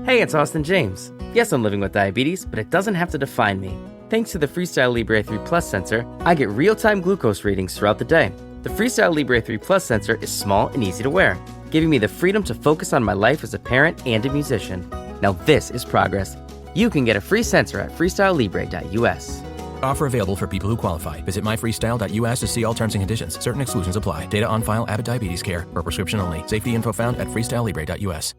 Hey, it's Austin James. Yes, I'm living with diabetes, but it doesn't have to define me. Thanks to the Freestyle Libre 3 Plus sensor, I get real-time glucose readings throughout the day. The Freestyle Libre 3 Plus sensor is small and easy to wear, giving me the freedom to focus on my life as a parent and a musician. Now this is progress. You can get a free sensor at freestylelibre.us. Offer available for people who qualify. Visit myfreestyle.us to see all terms and conditions. Certain exclusions apply. Data on file. Abbott Diabetes Care. Per prescription only. Safety info found at freestylelibre.us.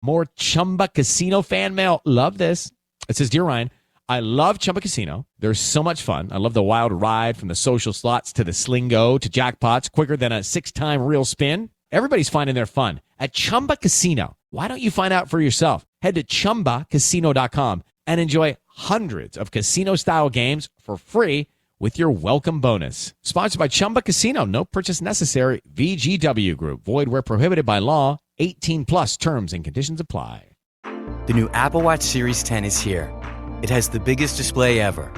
More Chumba Casino fan mail. Love this. It says, Dear Ryan, I love Chumba Casino. They're so much fun. I love the wild ride from the social slots to the Slingo to jackpots quicker than a 6-time real spin. Everybody's finding their fun at Chumba Casino. Why don't you find out for yourself? Head to ChumbaCasino.com and enjoy hundreds of casino-style games for free with your welcome bonus. Sponsored by Chumba Casino. No purchase necessary. VGW Group. Void where prohibited by law. 18 plus terms and conditions apply. The new Apple Watch Series 10 is here. It has the biggest display ever.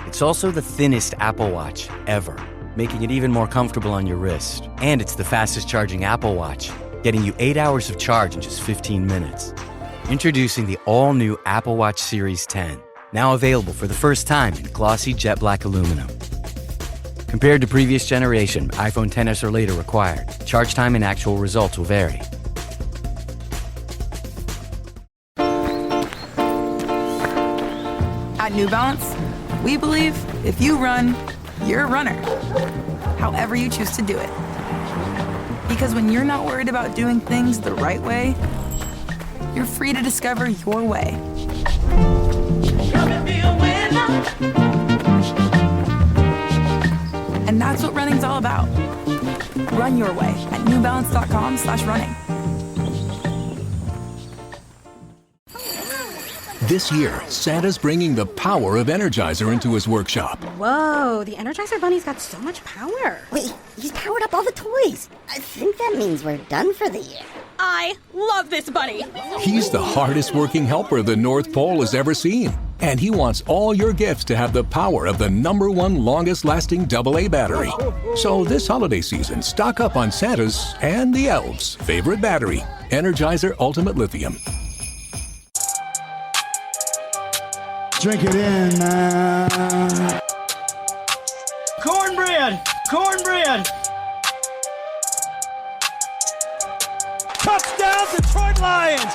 It's also the thinnest Apple Watch ever, making it even more comfortable on your wrist. And it's the fastest charging Apple Watch, getting you 8 hours of charge in just 15 minutes. Introducing the all-new Apple Watch Series 10, now available for the first time in glossy jet black aluminum. Compared to previous generation, iPhone XS or later required. Charge time and actual results will vary. At New Balance, we believe if you run, you're a runner. However you choose to do it. Because when you're not worried about doing things the right way, you're free to discover your way. And that's what running's all about. Run your way at newbalance.com/running. This year, Santa's bringing the power of Energizer into his workshop. Whoa, the Energizer Bunny's got so much power. Wait, he's powered up all the toys. I think that means we're done for the year. I love this bunny. He's the hardest working helper the North Pole has ever seen. And he wants all your gifts to have the power of the #1 longest lasting AA battery. So this holiday season, stock up on Santa's and the elves' favorite battery, Energizer Ultimate Lithium. Drink it in, man. Cornbread! Cornbread! Touchdown, Detroit Lions!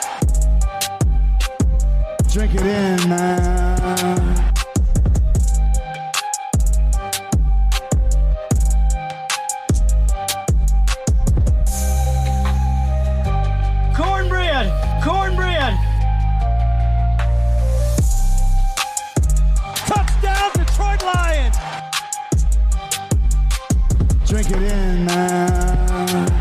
Drink it in, man. Cornbread! Cornbread! Touchdown, Detroit Lions! Drink it in, man.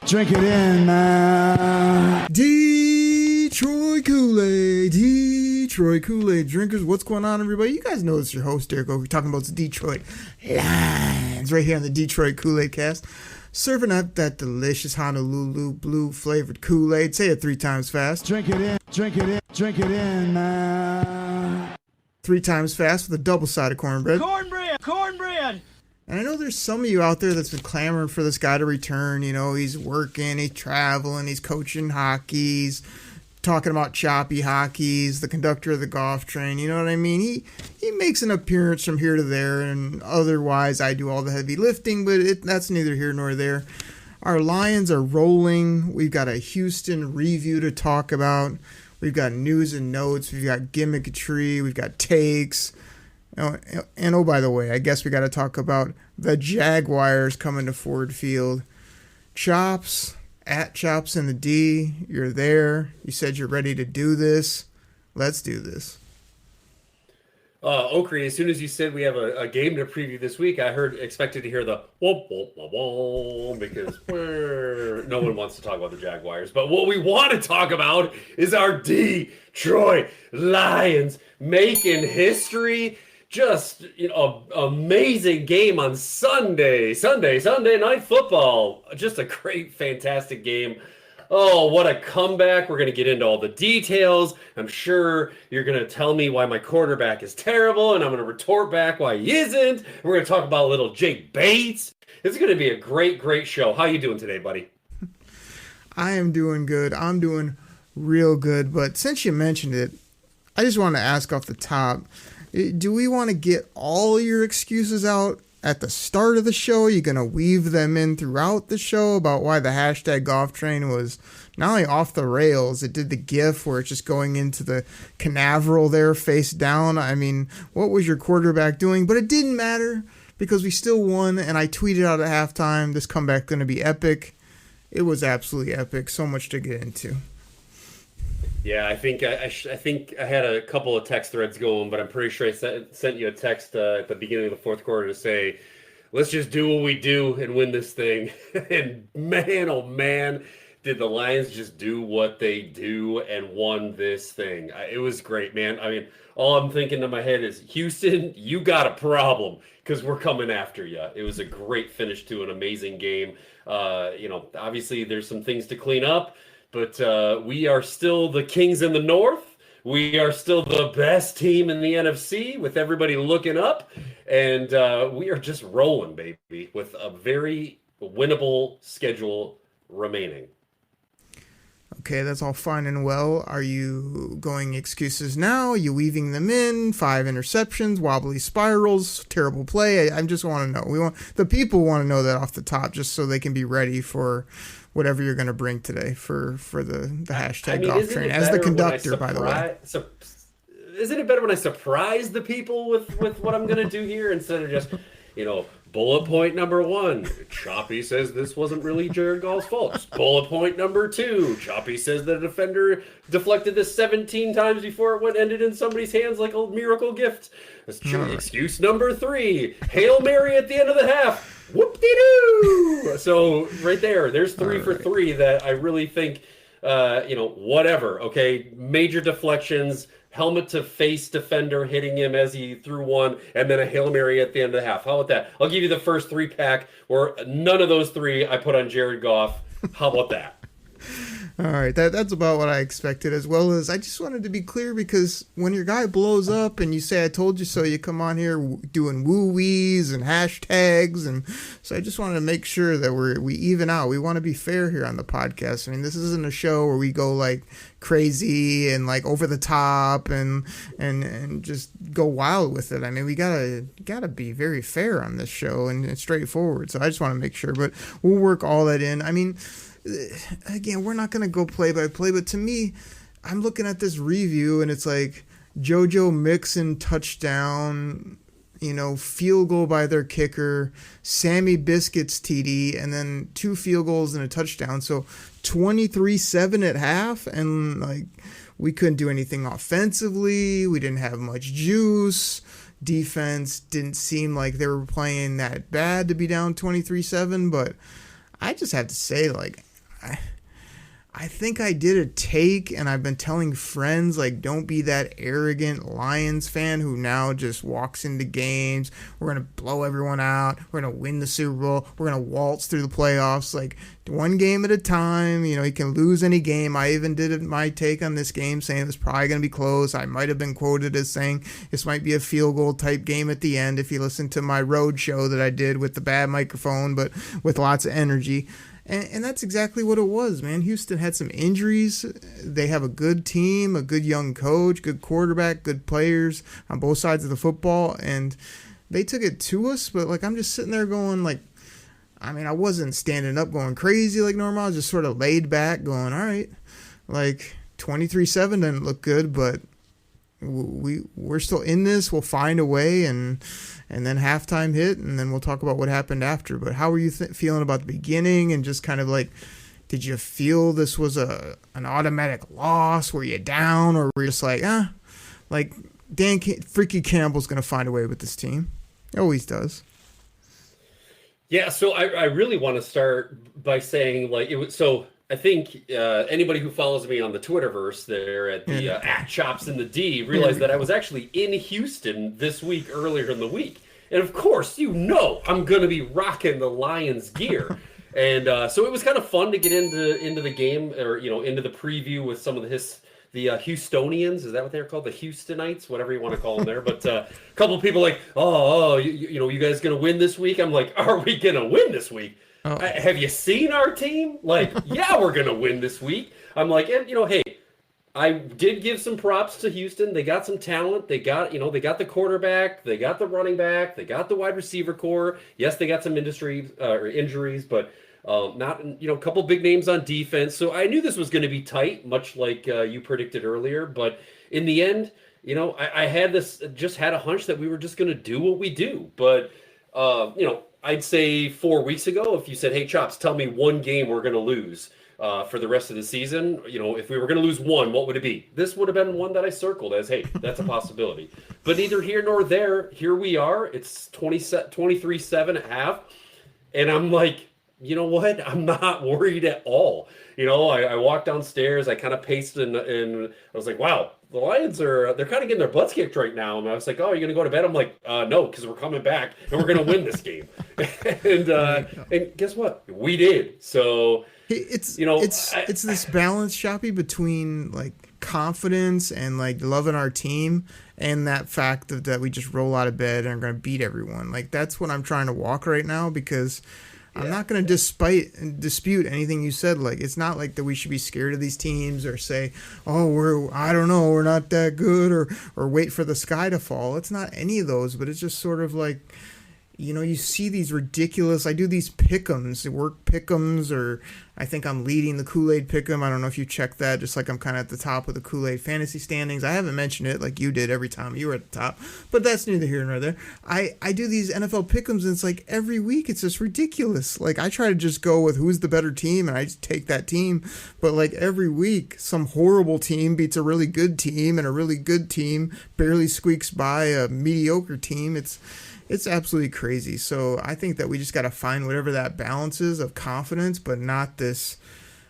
Drink it in, man. Detroit Koolaid, Detroit Koolaid drinkers. What's going on, everybody? You guys know it's your host, Derek. We're talking about the Detroit Lions right here on the Detroit Koolaid Cast. Serving up that delicious Honolulu blue flavored Kool-Aid. Say it 3 times fast. Drink it in, drink it in, drink it in, man. 3 times fast with a double-sided cornbread. Cornbread! Cornbread! And I know there's some of you out there that's been clamoring for this guy to return. You know, he's working, he's traveling, he's coaching hockey, he's talking about choppy hockey, he's the conductor of the golf train. You know what I mean? He makes an appearance from here to there, and otherwise I do all the heavy lifting, but that's neither here nor there. Our Lions are rolling. We've got a Houston review to talk about. We've got news and notes. We've got gimmickry. We've got takes. And oh, by the way, I guess we got to talk about the Jaguars coming to Ford Field. Chops, at Chops in the D, you're there. You said you're ready to do this. Let's do this. Okri, as soon as you said we have a game to preview this week, I expected to hear the whoop, whoop, whoop, whoop, because no one wants to talk about the Jaguars. But what we want to talk about is our Detroit Lions making history. Just, amazing game on Sunday Night Football. Just a great, fantastic game. Oh, what a comeback. We're going to get into all the details. I'm sure you're going to tell me why my quarterback is terrible, and I'm going to retort back why he isn't. We're going to talk about little Jake Bates It's going to be a great show. How you doing today, buddy? I am doing good. I'm doing real good. But since you mentioned it, I just want to ask off the top, do we want to get all your excuses out at the start of the show? Are you going to weave them in throughout the show about why the hashtag golf train was not only off the rails, it did the GIF where it's just going into the canaveral there face down. I mean, what was your quarterback doing? But it didn't matter because we still won, and I tweeted out at halftime, this comeback going to be epic. It was absolutely epic. So much to get into. Yeah, I think I had a couple of text threads going, but I'm pretty sure I sent you a text at the beginning of the fourth quarter to say, let's just do what we do and win this thing. And man, oh man, did the Lions just do what they do and won this thing. It was great, man. I mean, all I'm thinking in my head is, Houston, you got a problem because we're coming after you. It was a great finish to an amazing game. Obviously there's some things to clean up, but we are still the Kings in the North. We are still the best team in the NFC with everybody looking up. And we are just rolling, baby, with a very winnable schedule remaining. Okay, that's all fine and well. Are you going excuses now? Are you weaving them in? 5 interceptions, wobbly spirals, terrible play. I just want to know. The people want to know that off the top, just so they can be ready for whatever you're going to bring today for the hashtag golf train. As the conductor, by the way. Isn't it better when I surprise the people with what I'm going to do here instead of just, bullet point number 1, Choppy says this wasn't really Jared Goff's fault. Bullet point number 2, Choppy says the defender deflected this 17 times before it ended in somebody's hands like a miracle gift. Excuse number 3, Hail Mary at the end of the half. Whoop-de-doo! So right there's 3 for 3 that I really think, whatever, okay? Major deflections, helmet to face defender hitting him as he threw one, and then a Hail Mary at the end of the half. How about that? I'll give you the first 3 pack where none of those 3 I put on Jared Goff. How about that? All right, that's about what I expected, as well as I just wanted to be clear because when your guy blows up and you say I told you so, you come on here doing woo-wees and hashtags, and so I just wanted to make sure that we even out. We want to be fair here on the podcast. I mean, this isn't a show where we go like crazy and like over the top and just go wild with it. I mean, we gotta be very fair on this show and straightforward. So I just want to make sure, but we'll work all that in. I mean, again, we're not going to go play by play, but to me, I'm looking at this review and it's like JoJo Mixon touchdown, field goal by their kicker, Sammy Biscuits TD, and then 2 field goals and a touchdown. So 23-7 at half, and like we couldn't do anything offensively. We didn't have much juice. Defense didn't seem like they were playing that bad to be down 23-7, but I just have to say, like, I think I did a take, and I've been telling friends, like, don't be that arrogant Lions fan who now just walks into games. We're going to blow everyone out. We're going to win the Super Bowl. We're going to waltz through the playoffs. Like, one game at a time. You can lose any game. I even did my take on this game saying it was probably going to be close. I might have been quoted as saying this might be a field goal type game at the end if you listen to my road show that I did with the bad microphone, but with lots of energy. And that's exactly what it was, man. Houston had some injuries. They have a good team, a good young coach, good quarterback, good players on both sides of the football. And they took it to us, but, like, I'm just sitting there going, like, I mean, I wasn't standing up going crazy like normal. I was just sort of laid back going, all right, like 23-7 didn't look good, but we're still in this. We'll find a way, and then halftime hit, and then we'll talk about what happened after. But how were you feeling about the beginning, and just kind of like, did you feel this was an automatic loss? Were you down, or were you just like, like Freaky Campbell's going to find a way with this team? He always does. Yeah, so I really want to start by saying, like, it was so. I think anybody who follows me on the Twitterverse there at the at Chops in the D realized that I was actually in Houston this week earlier in the week. And of course, I'm going to be rocking the Lions gear. And so it was kind of fun to get into the game, or, into the preview with some of the Houstonians. Is that what they're called? The Houstonites, whatever you want to call them there. But a couple of people like, you guys going to win this week? I'm like, are we going to win this week? Oh. Have you seen our team? Like, yeah, we're going to win this week. I'm like, and hey, I did give some props to Houston. They got some talent. They got the quarterback. They got the running back. They got the wide receiver core. Yes, they got some injuries, but not, a couple big names on defense. So I knew this was going to be tight, much like you predicted earlier. But in the end, I had a hunch that we were just going to do what we do. But, I'd say 4 weeks ago, if you said, hey, Chops, tell me one game we're going to lose for the rest of the season, if we were going to lose one, what would it be? This would have been one that I circled as, hey, that's a possibility. But neither here nor there. Here we are. It's 23-7 at half. And I'm like, you know what? I'm not worried at all. I walked downstairs. I kind of paced and I was like, wow, the Lions they're kind of getting their butts kicked right now. And I was like, oh, you're going to go to bed? I'm like, no, because we're coming back and we're going to win this game. and guess what? We did. So it's this balance, Shoppy, between like confidence and like loving our team and that fact that we just roll out of bed and are going to beat everyone. Like that's what I'm trying to walk right now, because I'm not going to dispute anything you said. Like, it's not like that we should be scared of these teams or say, oh, we're not that good, or wait for the sky to fall. It's not any of those, but it's just sort of like, you see these ridiculous, I do these pick'ems, work pick'ems, or I think I'm leading the Kool-Aid pick'em. I don't know if you checked that, just like I'm kind of at the top of the Kool-Aid fantasy standings. I haven't mentioned it like you did every time you were at the top, but that's neither here nor there. I do these NFL pick'ems, and it's like every week it's just ridiculous. Like I try to just go with who's the better team, and I just take that team, but like every week some horrible team beats a really good team, and a really good team barely squeaks by a mediocre team. It's absolutely crazy. So I think that we just got to find whatever that balance is of confidence, but not this,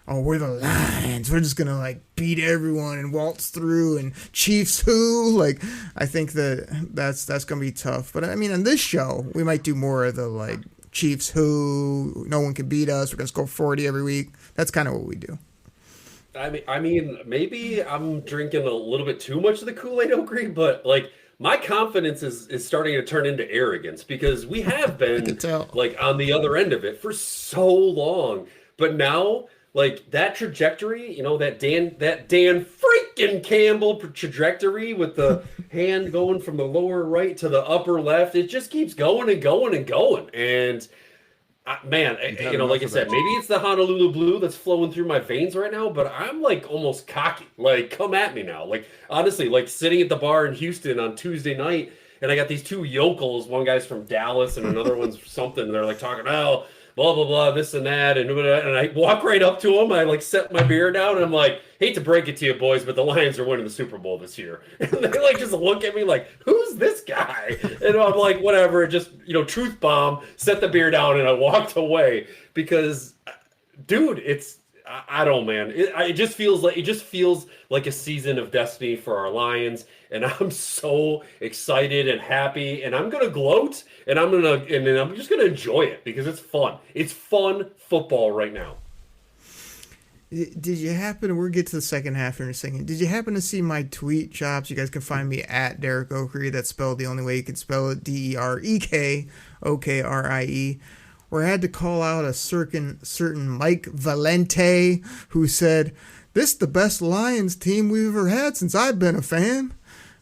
oh, we're the Lions, we're just going to like beat everyone and waltz through and Chiefs who. Like, I think that's going to be tough. But I mean, on this show, we might do more of the like Chiefs who, no one can beat us, we're going to score 40 every week. That's kind of what we do. I mean, maybe I'm drinking a little bit too much of the Kool-Aid Oakley, but like, my confidence is starting to turn into arrogance, because we have been like on the other end of it for so long. But now, like that trajectory, that Dan freaking Campbell trajectory with the hand going from the lower right to the upper left, it just keeps going and going and going. And man, like I said, maybe it's the Honolulu blue that's flowing through my veins right now, but I'm like almost cocky. Like, come at me now. Like, honestly, like sitting at the bar in Houston on Tuesday night, and I got these two yokels. One guy's from Dallas and another one's something. And they're like talking, oh, blah, blah, blah, this and that. And I walk right up to them. I like set my beer down, and I'm like, hate to break it to you boys, but the Lions are winning the Super Bowl this year. And they like just look at me like, who's this guy? And I'm like, whatever, just, truth bomb, set the beer down, and I walked away because, dude, I don't, man. It just feels like a season of destiny for our Lions, and I'm so excited and happy, and I'm gonna gloat, and then I'm just gonna enjoy it because it's fun. It's fun football right now. Did you happen, we'll get to the second half here in a second. Did you happen to see my tweet, Chops? You guys can find me at Derek Oakrie. That's spelled the only way you can spell it, DEREK OKRIE. Where I had to call out a certain Mike Valente, who said, this is the best Lions team we've ever had since I've been a fan.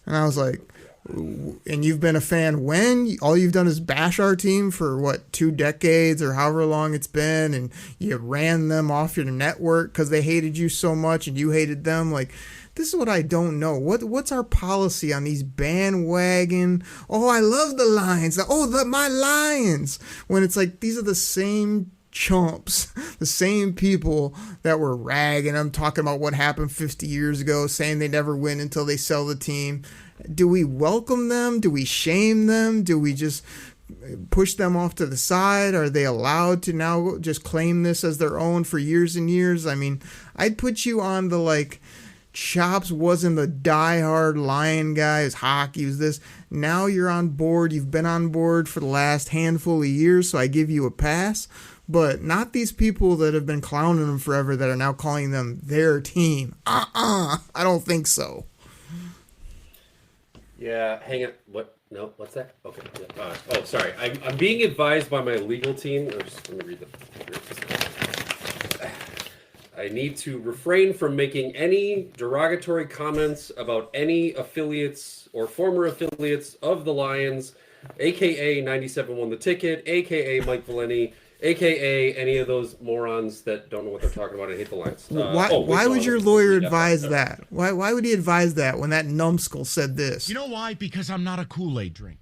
And I was like, and you've been a fan when? All you've done is bash our team for, 2 decades or however long it's been, and you ran them off your network because they hated you so much and you hated them. Like, this is what I don't know. What's our policy on these bandwagon, oh, I love the Lions, oh, my Lions, when it's like these are the same chumps, the same people that were ragging them, talking about what happened 50 years ago, saying they never win until they sell the team. Do we welcome them? Do we shame them? Do we just push them off to the side? Are they allowed to now just claim this as their own for years and years? I mean, I'd put you on the like, Chops wasn't the diehard Lion guy, it was hockey, it was this. Now you're on board, you've been on board for the last handful of years, so I give you a pass. but not these people that have been clowning them forever that are now calling them their team. I don't think so. Yeah, hang on. What? No, what's that? Okay. Oh, sorry. I'm being advised by my legal team. Let me read the. I need to refrain from making any derogatory comments about any affiliates or former affiliates of the Lions, aka 97 won the ticket, aka Mike Valeni, aka any of those morons that don't know what they're talking about and hate the Lions. Why would your lawyer advise that? Why would he advise that when that numbskull said this? You know why? Because I'm not a Kool-Aid drinker.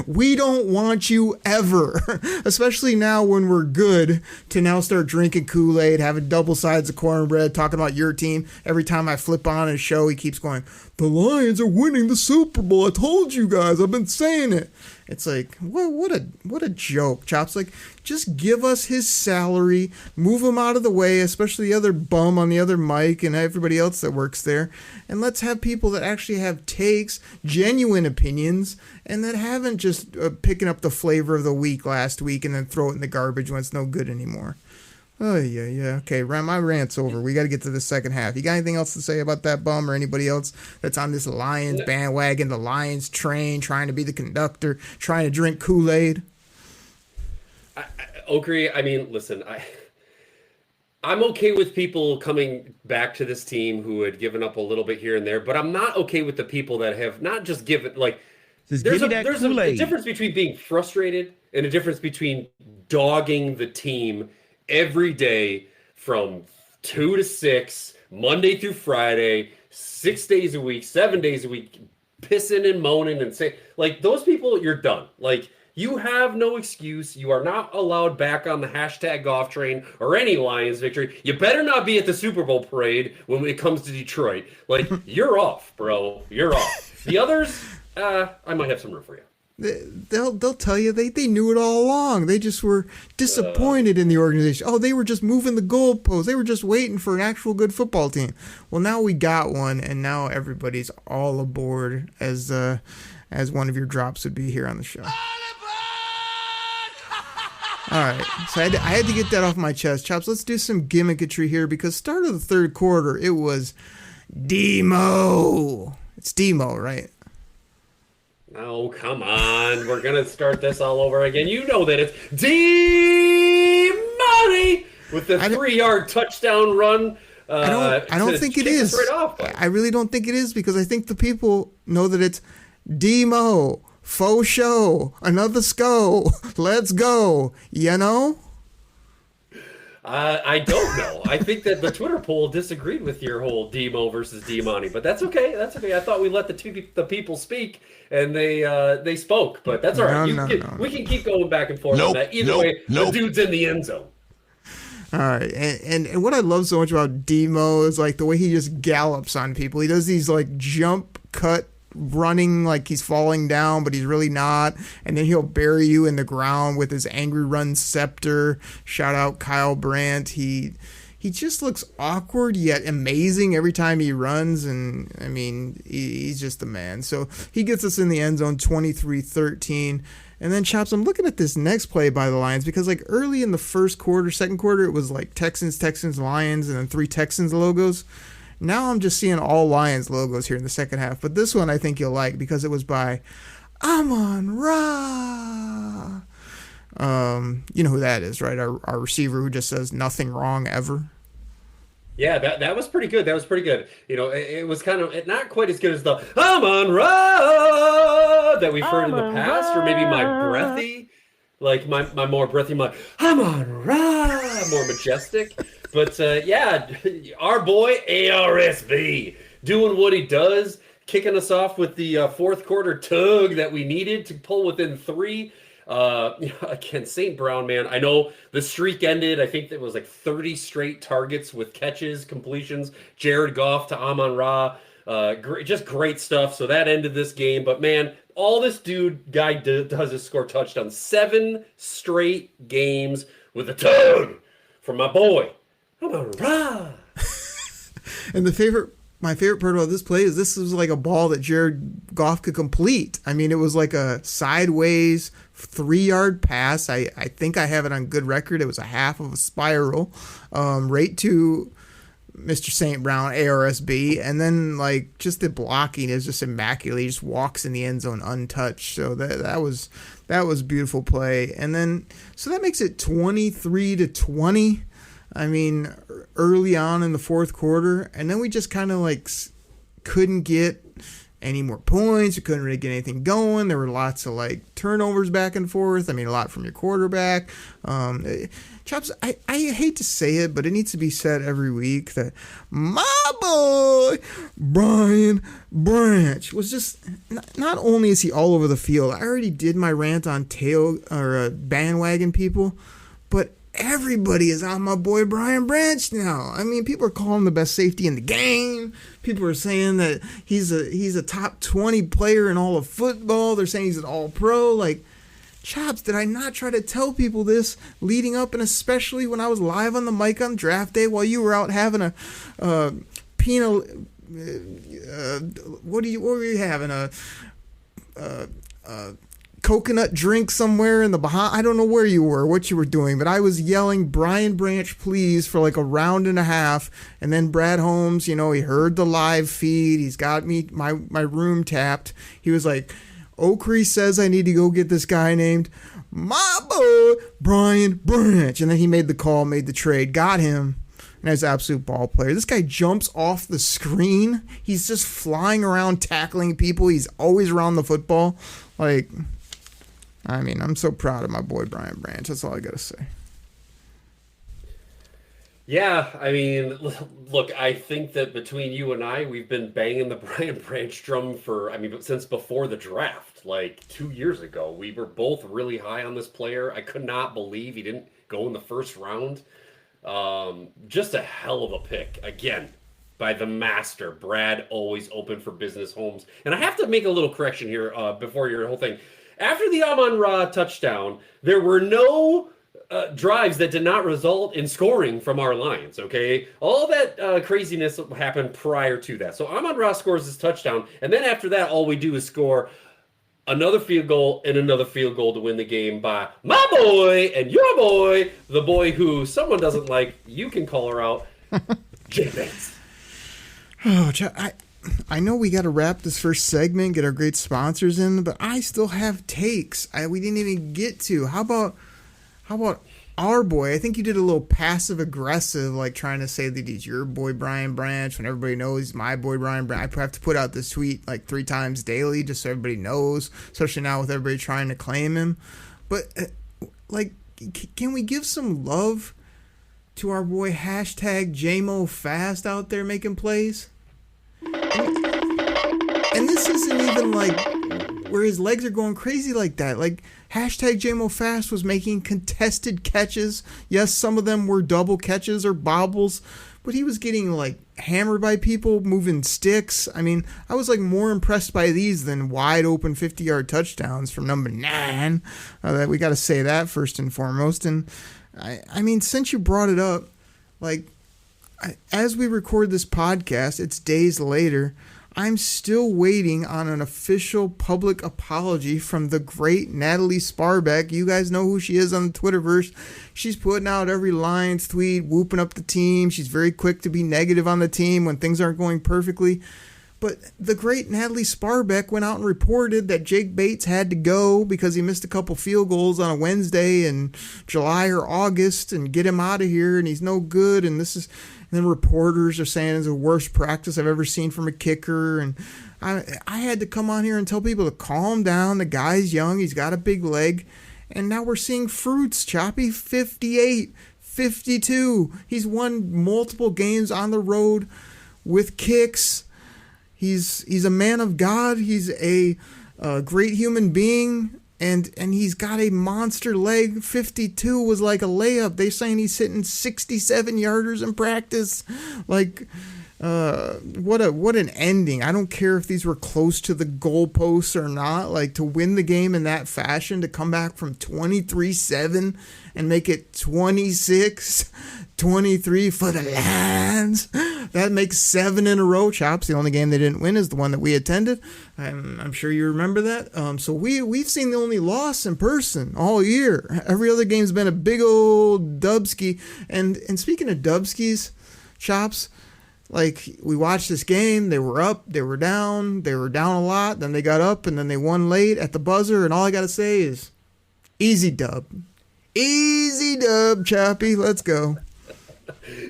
We don't want you ever, especially now when we're good, to now start drinking Kool-Aid, having double sides of cornbread, talking about your team. Every time I flip on his show, he keeps going, the Lions are winning the Super Bowl. I told you guys. I've been saying it. It's like, what a joke, Chops. Like, just give us his salary, move him out of the way, especially the other bum on the other mic and everybody else that works there, and let's have people that actually have takes, genuine opinions, and that haven't just picking up the flavor of the week last week and then throw it in the garbage when it's no good anymore. Oh, yeah. Okay, my rant's over. We got to get to the second half. You got anything else to say about that bum or anybody else that's on this Lions bandwagon, the Lions train, trying to be the conductor, trying to drink Kool-Aid? Okri, I mean, listen, I'm okay with people coming back to this team who had given up a little bit here and there, but I'm not okay with the people that have not just given, like, there's a difference between being frustrated and a difference between dogging the team every day from 2 to 6, Monday through Friday, 6 days a week, 7 days a week, pissing and moaning and say, like, those people, you're done. Like, you have no excuse. You are not allowed back on the hashtag golf train or any Lions victory. You better not be at the Super Bowl parade when it comes to Detroit. Like, you're off, bro. You're off. The others, I might have some room for you. They'll tell you they knew it all along. They just were disappointed in the organization. Oh, they were just moving the goalposts. They were just waiting for an actual good football team. Well, now we got one, and now everybody's all aboard, as one of your drops would be here on the show. All right, so I had to get that off my chest. Chops, let's do some gimmickatry here, because start of the third quarter, it was Demo. It's Demo, right? Oh, come on. We're going to start this all over again. You know that it's D-Money with the 3-yard touchdown run. I don't think it is. Right off, I really don't think it is, because I think the people know that it's Demo, faux show, another SCO, let's go, you know? I don't know. I think that the Twitter poll disagreed with your whole Demo versus D-Money, but that's okay. That's okay. I thought we let the people speak, and they spoke, but that's all right. We can keep going back and forth on that. Either way, the dude's in the end zone. All right, and what I love so much about Demo is like the way he just gallops on people. He does these like jump cut running like he's falling down, but he's really not, and then he'll bury you in the ground with his angry run scepter. Shout out Kyle Brandt. He just looks awkward yet amazing every time he runs, and I mean he's just the man. So he gets us in the end zone 23-13. And then, Chops, I'm looking at this next play by the Lions, because like early in the second quarter, it was like Texans, Lions, and then 3 Texans logos. Now I'm just seeing all Lions logos here in the second half. But this one I think you'll like, because it was by Amon-Ra. You know who that is, right? Our receiver who just says nothing wrong ever. Yeah, that was pretty good. That was pretty good. You know, it was kind of not quite as good as the Amon-Ra that we've heard in the past, or maybe my breathy, like my more breathy, my Amon-Ra, more majestic. But yeah, our boy ARSB doing what he does, kicking us off with the fourth quarter tug that we needed to pull within 3. Again, St. Brown, man, I know the streak ended. I think it was like 30 straight targets with catches, completions. Jared Goff to Amon-Ra. Just great stuff. So that ended this game. But man, all this guy does is score touchdowns. 7 straight games with a tug from my boy Amon-Ra. And the favorite my favorite part about this play is this was like a ball that Jared Goff could complete. I mean, it was like a sideways 3-yard pass. I think I have it on good record. It was a half of a spiral, right to Mr. St. Brown, ARSB, and then like just the blocking is just immaculate. He just walks in the end zone untouched. So that was a beautiful play. And then so that makes it 23-20. I mean, early on in the fourth quarter, and then we just kind of like couldn't get any more points. We couldn't really get anything going. There were lots of like turnovers back and forth. I mean, a lot from your quarterback. Chops, I hate to say it, but it needs to be said every week that my boy Brian Branch was just not only is he all over the field. I already did my rant on bandwagon people, but everybody is on my boy Brian Branch now. I mean, people are calling him the best safety in the game. People are saying that he's a top 20 player in all of football. They're saying he's an all-pro. Like, Chops, did I not try to tell people this leading up, and especially when I was live on the mic on draft day while you were out having a penal? What were you having? A coconut drink somewhere in the Bahamas. I don't know where you were, what you were doing, but I was yelling Brian Branch, please, for like a round and a half. And then Brad Holmes, he heard the live feed. He's got me my room tapped. He was like, Okrie says I need to go get this guy named my boy Brian Branch. And then he made the call, made the trade, got him. And he's an absolute ball player. This guy jumps off the screen. He's just flying around tackling people. He's always around the football. Like, I mean, I'm so proud of my boy Brian Branch. That's all I got to say. Yeah, I mean, look, I think that between you and I, we've been banging the Brian Branch drum since before the draft, like 2 years ago. We were both really high on this player. I could not believe he didn't go in the first round. Just a hell of a pick. Again, by the master, Brad, always open for business, Holmes. And I have to make a little correction here before your whole thing. After the Amon-Ra touchdown, there were no drives that did not result in scoring from our Lions, okay? All that craziness happened prior to that. So Amon-Ra scores his touchdown, and then after that, all we do is score another field goal and another field goal to win the game by my boy and your boy, the boy who someone doesn't like. You can call her out, Jay Bates. Oh, I know we got to wrap this first segment, get our great sponsors in, but I still have takes we didn't even get to. How about our boy? I think you did a little passive aggressive, like trying to say that he's your boy Brian Branch when everybody knows he's my boy Brian Branch. I have to put out this tweet like 3 times daily just so everybody knows, especially now with everybody trying to claim him. But can we give some love to our boy #JMoFast out there making plays? And this isn't even like where his legs are going crazy like that. Like #JMoFast was making contested catches. Yes, some of them were double catches or bobbles, but he was getting like hammered by people, moving sticks. I mean, I was like more impressed by these than wide open 50-yard touchdowns from number 9. That we got to say that first and foremost. And I mean, since you brought it up, like as we record this podcast, it's days later. I'm still waiting on an official public apology from the great Natalie Sparbeck. You guys know who she is on the Twitterverse. She's putting out every Lions tweet, whooping up the team. She's very quick to be negative on the team when things aren't going perfectly. But the great Natalie Sparbeck went out and reported that Jake Bates had to go because he missed a couple field goals on a Wednesday in July or August, and get him out of here, and he's no good, and this is... And then reporters are saying it's the worst practice I've ever seen from a kicker. And I had to come on here and tell people to calm down. The guy's young. He's got a big leg. And now we're seeing fruits. Choppy 58, 52. He's won multiple games on the road with kicks. He's a man of God. He's a great human being. And he's got a monster leg. 52 was like a layup. They're saying he's hitting 67-yarders in practice. Like, what an ending. I don't care if these were close to the goalposts or not. Like, to win the game in that fashion, to come back from 23-7 and make it 26-23 for the Lions. That makes 7 in a row. Chops, the only game they didn't win is the one that we attended. I'm sure you remember that. So we've seen the only loss in person all year. Every other game's been a big old dubski. And speaking of dubskis, Chops, like, we watched this game, they were up, they were down a lot, then they got up, and then they won late at the buzzer, and all I gotta say is, easy dub. Easy dub, Choppy, let's go.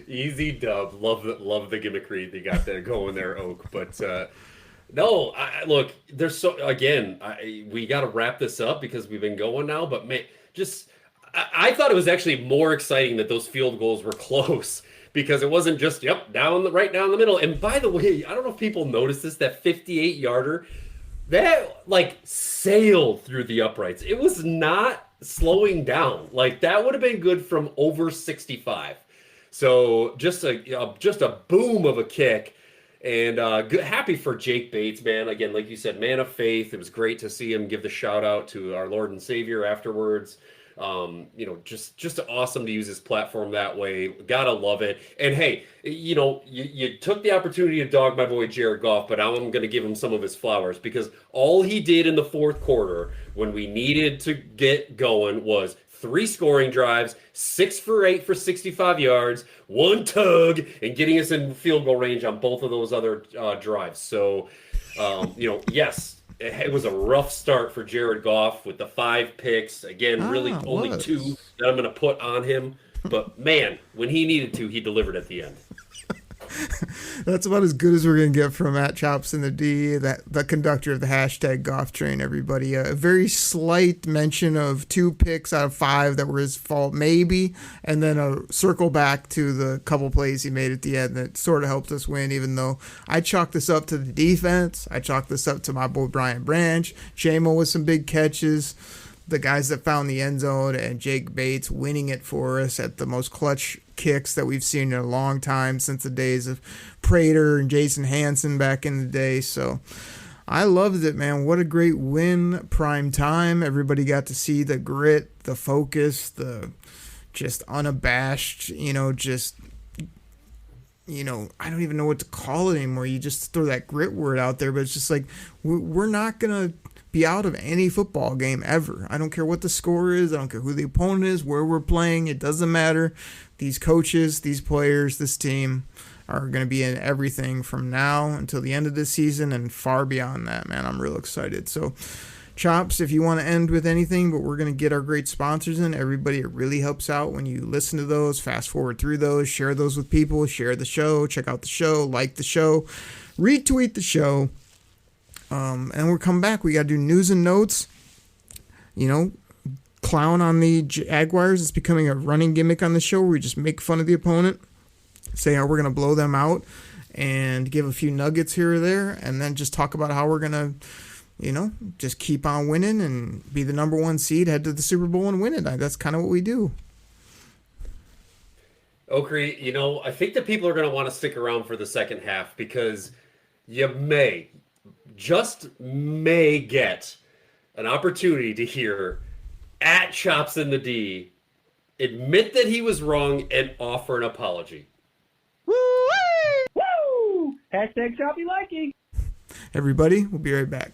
Easy dub. Love the gimmickry they got there going there, Oak. But no, look, there's we got to wrap this up because we've been going now, but man, I thought it was actually more exciting that those field goals were close. Because it wasn't just, right down the middle. And by the way, I don't know if people noticed this, that 58-yarder, that, like, sailed through the uprights. It was not slowing down. Like, that would have been good from over 65. So just a boom of a kick. And happy for Jake Bates, man. Again, like you said, man of faith. It was great to see him give the shout out to our Lord and Savior afterwards. Just awesome to use his platform that way. Gotta love it. And hey, you took the opportunity to dog my boy Jared Goff, but I'm going to give him some of his flowers because all he did in the fourth quarter when we needed to get going was 3 scoring drives, 6 for 8 for 65 yards, 1 tug, and getting us in field goal range on both of those other drives. So, yes. It was a rough start for Jared Goff with the 5 picks. Again, really only 2 that I'm going to put on him. But, man, when he needed to, he delivered at the end. That's about as good as we're going to get from at Chops in the D, the conductor of the hashtag Goff Train, everybody. A very slight mention of 2 picks out of 5 that were his fault, maybe, and then a circle back to the couple plays he made at the end that sort of helped us win, even though I chalked this up to the defense. I chalked this up to my boy Brian Branch, Shamo with some big catches, the guys that found the end zone, and Jake Bates winning it for us at the most clutch kicks that we've seen in a long time since the days of Prater and Jason Hansen back in the day. So I loved it, man. What a great win. Prime time. Everybody got to see the grit, the focus, the just unabashed, I don't even know what to call it anymore. You just throw that grit word out there, but it's just like, we're not going to be out of any football game ever. I don't care what the score is. I don't care who the opponent is, where we're playing. It doesn't matter. These coaches, these players, this team are going to be in everything from now until the end of this season and far beyond that, man. I'm real excited. So, Chops, if you want to end with anything, but we're going to get our great sponsors in. Everybody, it really helps out when you listen to those, fast forward through those, share those with people, share the show, check out the show, like the show, retweet the show. And we're coming back. We got to do news and notes. Clown on the Jaguars. It's becoming a running gimmick on the show where we just make fun of the opponent, say how we're going to blow them out, and give a few nuggets here or there, and then just talk about how we're going to, just keep on winning and be the number 1 seed, head to the Super Bowl and win it. That's kind of what we do. Okri, I think that people are going to want to stick around for the second half because you may get an opportunity to hear at Chops in the D admit that he was wrong and offer an apology. Woo! Hashtag Choppy liking. Everybody, we'll be right back.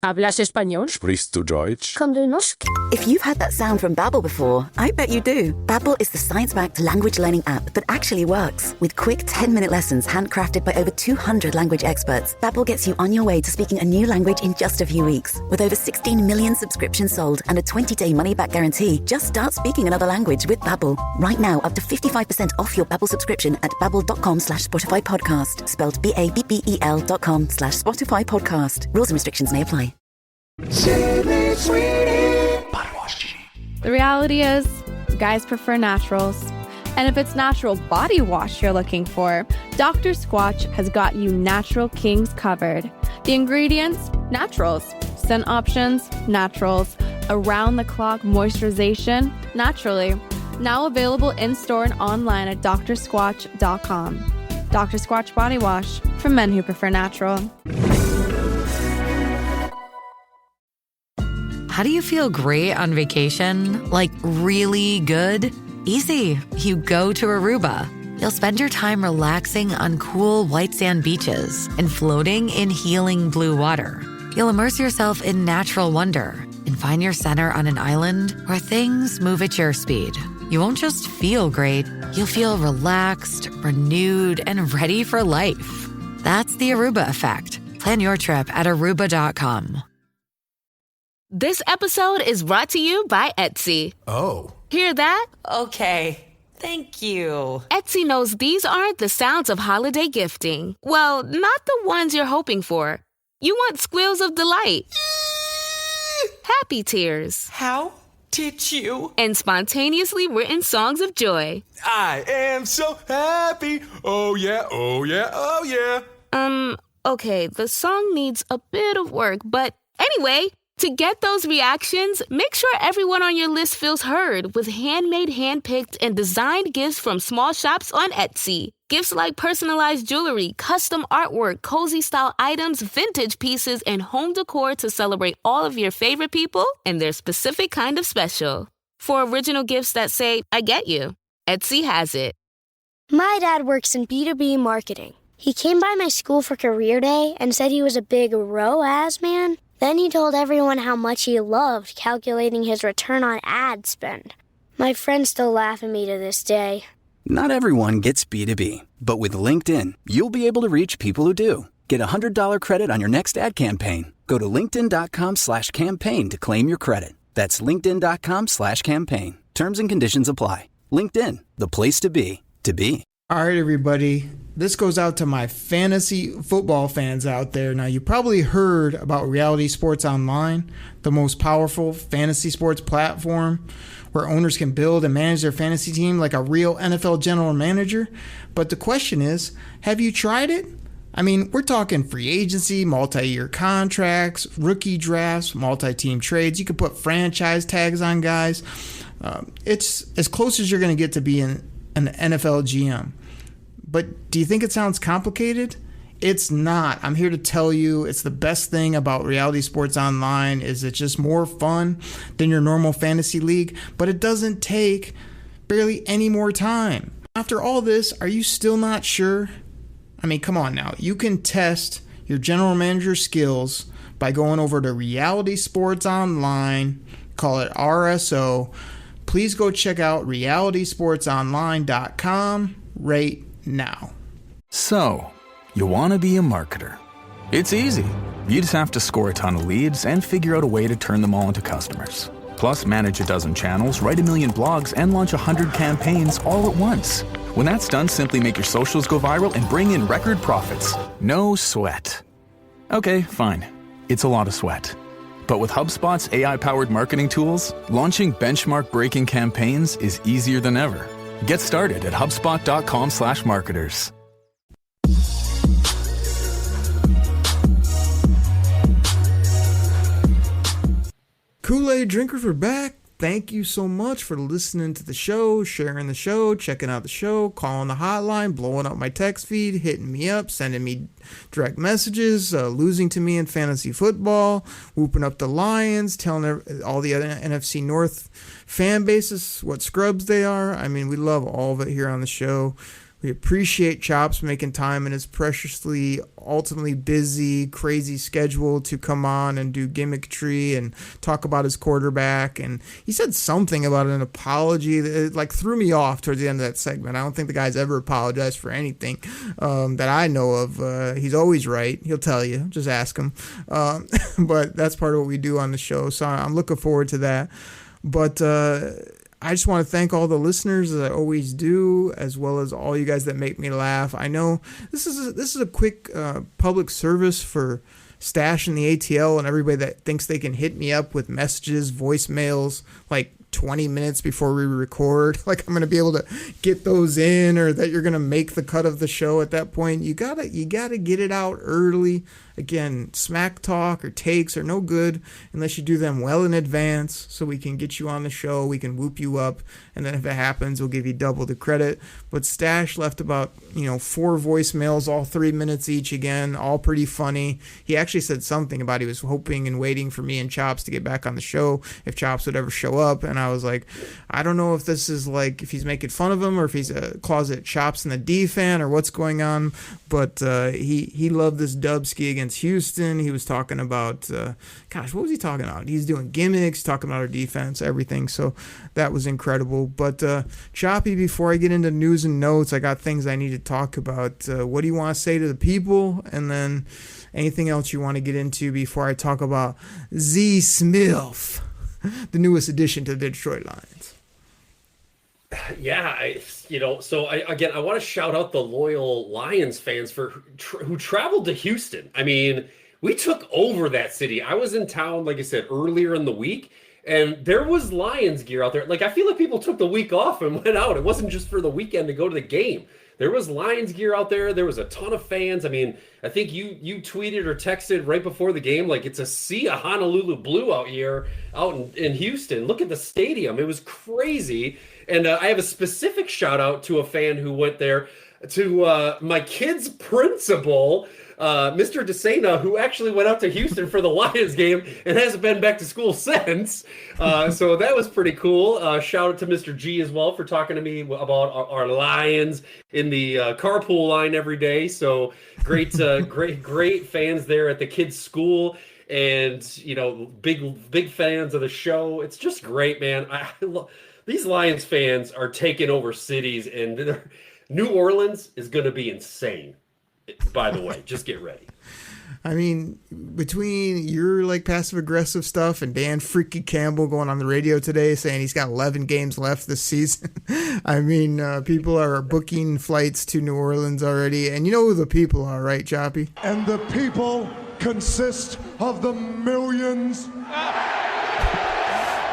¿Hablas español? Sprichst du Deutsch? If you've heard that sound from Babbel before, I bet you do. Babbel is the science-backed language learning app that actually works. With quick 10-minute lessons handcrafted by over 200 language experts, Babbel gets you on your way to speaking a new language in just a few weeks. With over 16 million subscriptions sold and a 20-day money-back guarantee, just start speaking another language with Babbel. Right now, up to 55% off your Babbel subscription at babbel.com/Spotify podcast. Spelled BABBEL.com/Spotify podcast. Rules and restrictions may apply. The reality is, guys prefer naturals. And if it's natural body wash you're looking for, Dr. Squatch has got you Natural Kings covered. The ingredients, naturals. Scent options, naturals. Around-the-clock moisturization, naturally. Now available in-store and online at drsquatch.com. Dr. Squatch Body Wash, for men who prefer natural. How do you feel great on vacation? Like really good? Easy. You go to Aruba. You'll spend your time relaxing on cool white sand beaches and floating in healing blue water. You'll immerse yourself in natural wonder and find your center on an island where things move at your speed. You won't just feel great, you'll feel relaxed, renewed, and ready for life. That's the Aruba effect. Plan your trip at Aruba.com. This episode is brought to you by Etsy. Oh. Hear that? Okay. Thank you. Etsy knows these aren't the sounds of holiday gifting. Well, not the ones you're hoping for. You want squeals of delight. Happy tears. How did you? And spontaneously written songs of joy. I am so happy. Oh yeah, oh yeah, oh yeah. Okay, the song needs a bit of work, but anyway, to get those reactions, make sure everyone on your list feels heard with handmade, handpicked, and designed gifts from small shops on Etsy. Gifts like personalized jewelry, custom artwork, cozy style items, vintage pieces, and home decor to celebrate all of your favorite people and their specific kind of special. For original gifts that say, I get you, Etsy has it. My dad works in B2B marketing. He came by my school for career day and said he was a big ROAS man. Then he told everyone how much he loved calculating his return on ad spend. My friends still laugh at me to this day. Not everyone gets B2B, but with LinkedIn, you'll be able to reach people who do. Get a $100 credit on your next ad campaign. Go to linkedin.com/campaign to claim your credit. That's linkedin.com/campaign. Terms and conditions apply. LinkedIn, the place to be, to be. All right, everybody. This goes out to my fantasy football fans out there. Now, you probably heard about Reality Sports Online, the most powerful fantasy sports platform where owners can build and manage their fantasy team like a real NFL general manager. But the question is, have you tried it? I mean, we're talking free agency, multi-year contracts, rookie drafts, multi-team trades. You can put franchise tags on guys. It's as close as you're going to get to being an NFL GM. But do you think it sounds complicated? It's not. I'm here to tell you it's the best thing about Reality Sports Online is it's just more fun than your normal fantasy league, but it doesn't take barely any more time. After all this, are you still not sure? I mean, come on now. You can test your general manager skills by going over to Reality Sports Online, call it RSO. Please go check out realitysportsonline.com right now. So, you want to be a marketer. It's easy. You just have to score a ton of leads and figure out a way to turn them all into customers. Plus, manage a dozen channels, write a million blogs, and launch 100 campaigns all at once. When that's done, simply make your socials go viral and bring in record profits. No sweat. Okay, fine. It's a lot of sweat. But with HubSpot's AI-powered marketing tools, launching benchmark-breaking campaigns is easier than ever. Get started at HubSpot.com/marketers. Kool-Aid drinkers, we're back. Thank you so much for listening to the show, sharing the show, checking out the show, calling the hotline, blowing up my text feed, hitting me up, sending me direct messages, losing to me in fantasy football, whooping up the Lions, telling all the other NFC North fan bases what scrubs they are. I mean, we love all of it here on the show. We appreciate Chops making time in his preciously, ultimately busy, crazy schedule to come on and do Gimmicktree and talk about his quarterback. And he said something about an apology that threw me off towards the end of that segment. I don't think the guy's ever apologized for anything that I know of. He's always right. He'll tell you. Just ask him. But that's part of what we do on the show. So I'm looking forward to that. But I just want to thank all the listeners, as I always do, as well as all you guys that make me laugh. I know this is a quick public service for Stash and the ATL and everybody that thinks they can hit me up with messages, voicemails, like 20 minutes before we record. Like I'm going to be able to get those in, or that you're going to make the cut of the show at that point. You gotta get it out early. Again, smack talk or takes are no good unless you do them well in advance, so we can get you on the show, we can whoop you up, and then if it happens, we'll give you double the credit. But Stash left about 4 voicemails, all 3 minutes each again, all pretty funny. He actually said something about he was hoping and waiting for me and Chops to get back on the show if Chops would ever show up, and I was like, I don't know if this is like if he's making fun of him or if he's a closet Chops and the D fan or what's going on, but he loved this Dubski against Houston. He was talking about what was he talking about? He's doing gimmicks, talking about our defense, everything. So that was incredible. But Choppy, before I get into news and notes, I got things I need to talk about. What do you want to say to the people? And then anything else you want to get into before I talk about Z Smith, the newest addition to the Detroit Lions? Yeah, I want to shout out the loyal Lions fans who traveled to Houston. I mean, we took over that city. I was in town, like I said, earlier in the week, and there was Lions gear out there. Like, I feel like people took the week off and went out. It wasn't just for the weekend to go to the game. There was Lions gear out there. There was a ton of fans. I mean, I think you tweeted or texted right before the game, like, it's a sea of Honolulu blue out here, out in Houston. Look at the stadium. It was crazy. And I have a specific shout out to a fan who went there, to my kid's principal, Mr. DeSena, who actually went out to Houston for the Lions game and hasn't been back to school since. So that was pretty cool. Shout out to Mr. G as well for talking to me about our Lions in the carpool line every day. So great fans there at the kids' school. And, big fans of the show. It's just great, man. These Lions fans are taking over cities, and New Orleans is going to be insane. By the way, just get ready. I mean, between your passive aggressive stuff and Dan Freaky Campbell going on the radio today saying he's got 11 games left this season, I mean, people are booking flights to New Orleans already, and you know who the people are, right, Choppy? And the people consist of the millions.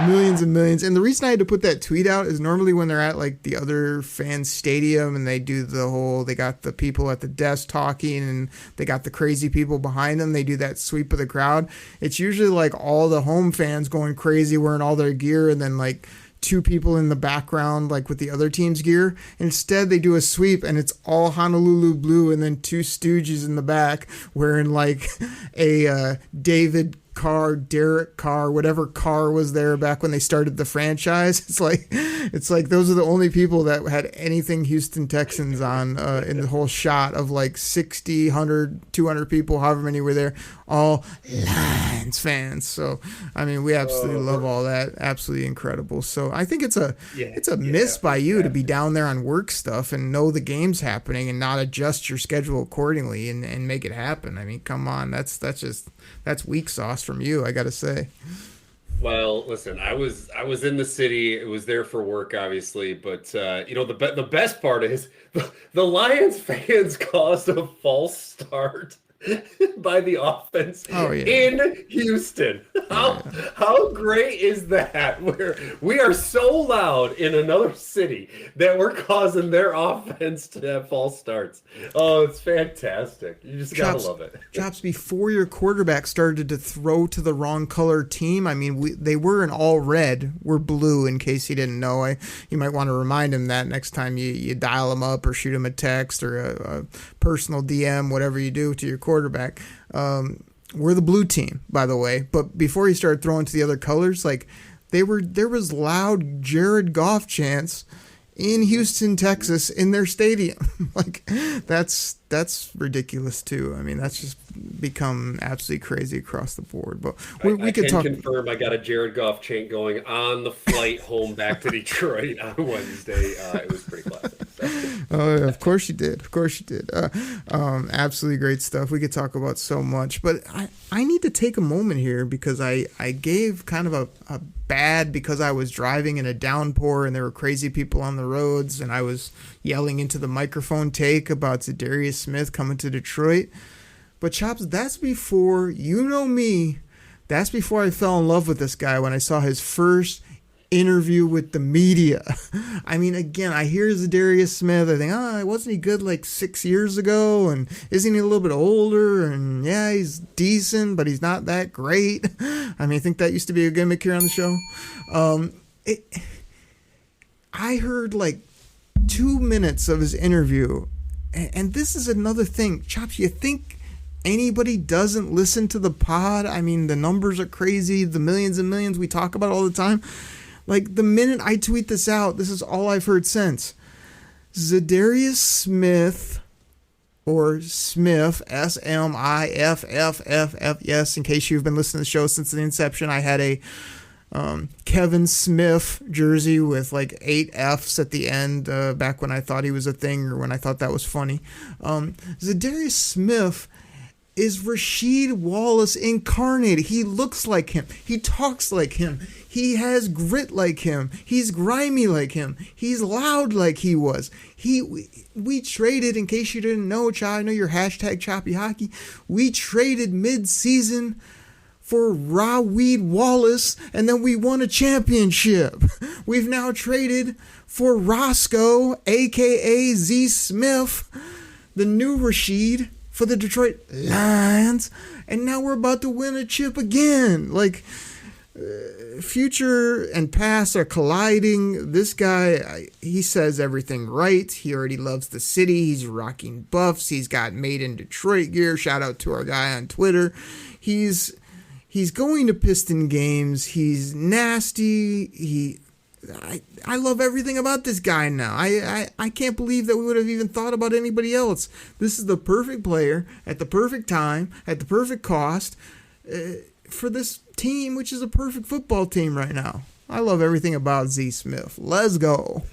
Millions and millions. And the reason I had to put that tweet out is normally when they're at the other fans stadium and they do they got the people at the desk talking and they got the crazy people behind them, they do that sweep of the crowd. It's usually all the home fans going crazy wearing all their gear, and then 2 people in the background with the other team's gear. Instead, they do a sweep and it's all Honolulu blue, and then 2 stooges in the back wearing a David Carr, Derek Carr, whatever Carr was there back when they started the franchise. It's like those are the only people that had anything Houston Texans on in the whole shot of 60, 100, 200 people, however many were there, all Lions fans. So, I mean, we absolutely love all that. Absolutely incredible. So I think it's a miss by you to be down there on work stuff and know the game's happening and not adjust your schedule accordingly and make it happen. I mean, come on. That's weak sauce from you, I gotta say. Well, listen, I was in the city. It was there for work, obviously, but the best part is the Lions fans caused a false start by the offense in Houston. How great is that? We are so loud in another city that we're causing their offense to have false starts. Oh, it's fantastic. You just gotta love it. Chops, before your quarterback started to throw to the wrong color team, I mean, they were in all red. We're blue, in case he didn't know. You might want to remind him that next time you dial him up or shoot him a text or a personal DM, whatever you do to your quarterback. We're the blue team, by the way. But before he started throwing to the other colors, there was loud Jared Goff chants in Houston, Texas, in their stadium. That's ridiculous too. I mean, that's just become absolutely crazy across the board. But we could talk. Confirm I got a Jared Goff chant going on the flight home back to Detroit on Wednesday. It was pretty classic. Oh, yeah, of course you did. Of course you did. Absolutely great stuff. We could talk about so much, but I need to take a moment here because I gave kind of a bad because I was driving in a downpour and there were crazy people on the roads and I was yelling into the microphone take about Zadarius Smith coming to Detroit. But Chops, that's before, you know me, that's before I fell in love with this guy when I saw his first interview with the media. I mean, again, I hear Zadarius Smith. I think, wasn't he good like 6 years ago? And isn't he a little bit older? And yeah, he's decent, but he's not that great. I mean, I think that used to be a gimmick here on the show. I heard like 2 minutes of his interview. And this is another thing. Chops, you think anybody doesn't listen to the pod? I mean, the numbers are crazy. The millions and millions we talk about all the time. Like, the minute I tweet this out, this is all I've heard since. Zadarius Smith, or Smith, S-M-I-F-F-F-F, yes, in case you've been listening to the show since the inception, I had a Kevin Smith jersey with like 8 F's at the end, back when I thought he was a thing, or when I thought that was funny. Zadarius Smith is Rasheed Wallace incarnated. He looks like him. He talks like him. He has grit like him. He's grimy like him. He's loud like he was. We traded, in case you didn't know, I know your hashtag choppy hockey. We traded mid-season for Rasheed Wallace, and then we won a championship. We've now traded for Rosco, a.k.a. Z Smith, the new Rasheed, for the Detroit Lions, and now we're about to win a chip again. Like, future and past are colliding. This guy, he says everything right. He already loves the city. He's rocking buffs. He's got Made in Detroit gear. Shout out to our guy on Twitter. He's going to Piston games. He's nasty. I love everything about this guy now. I can't believe that we would have even thought about anybody else. This is the perfect player at the perfect time, at the perfect cost, for this team, which is a perfect football team right now. I love everything about Z Smith. Let's go.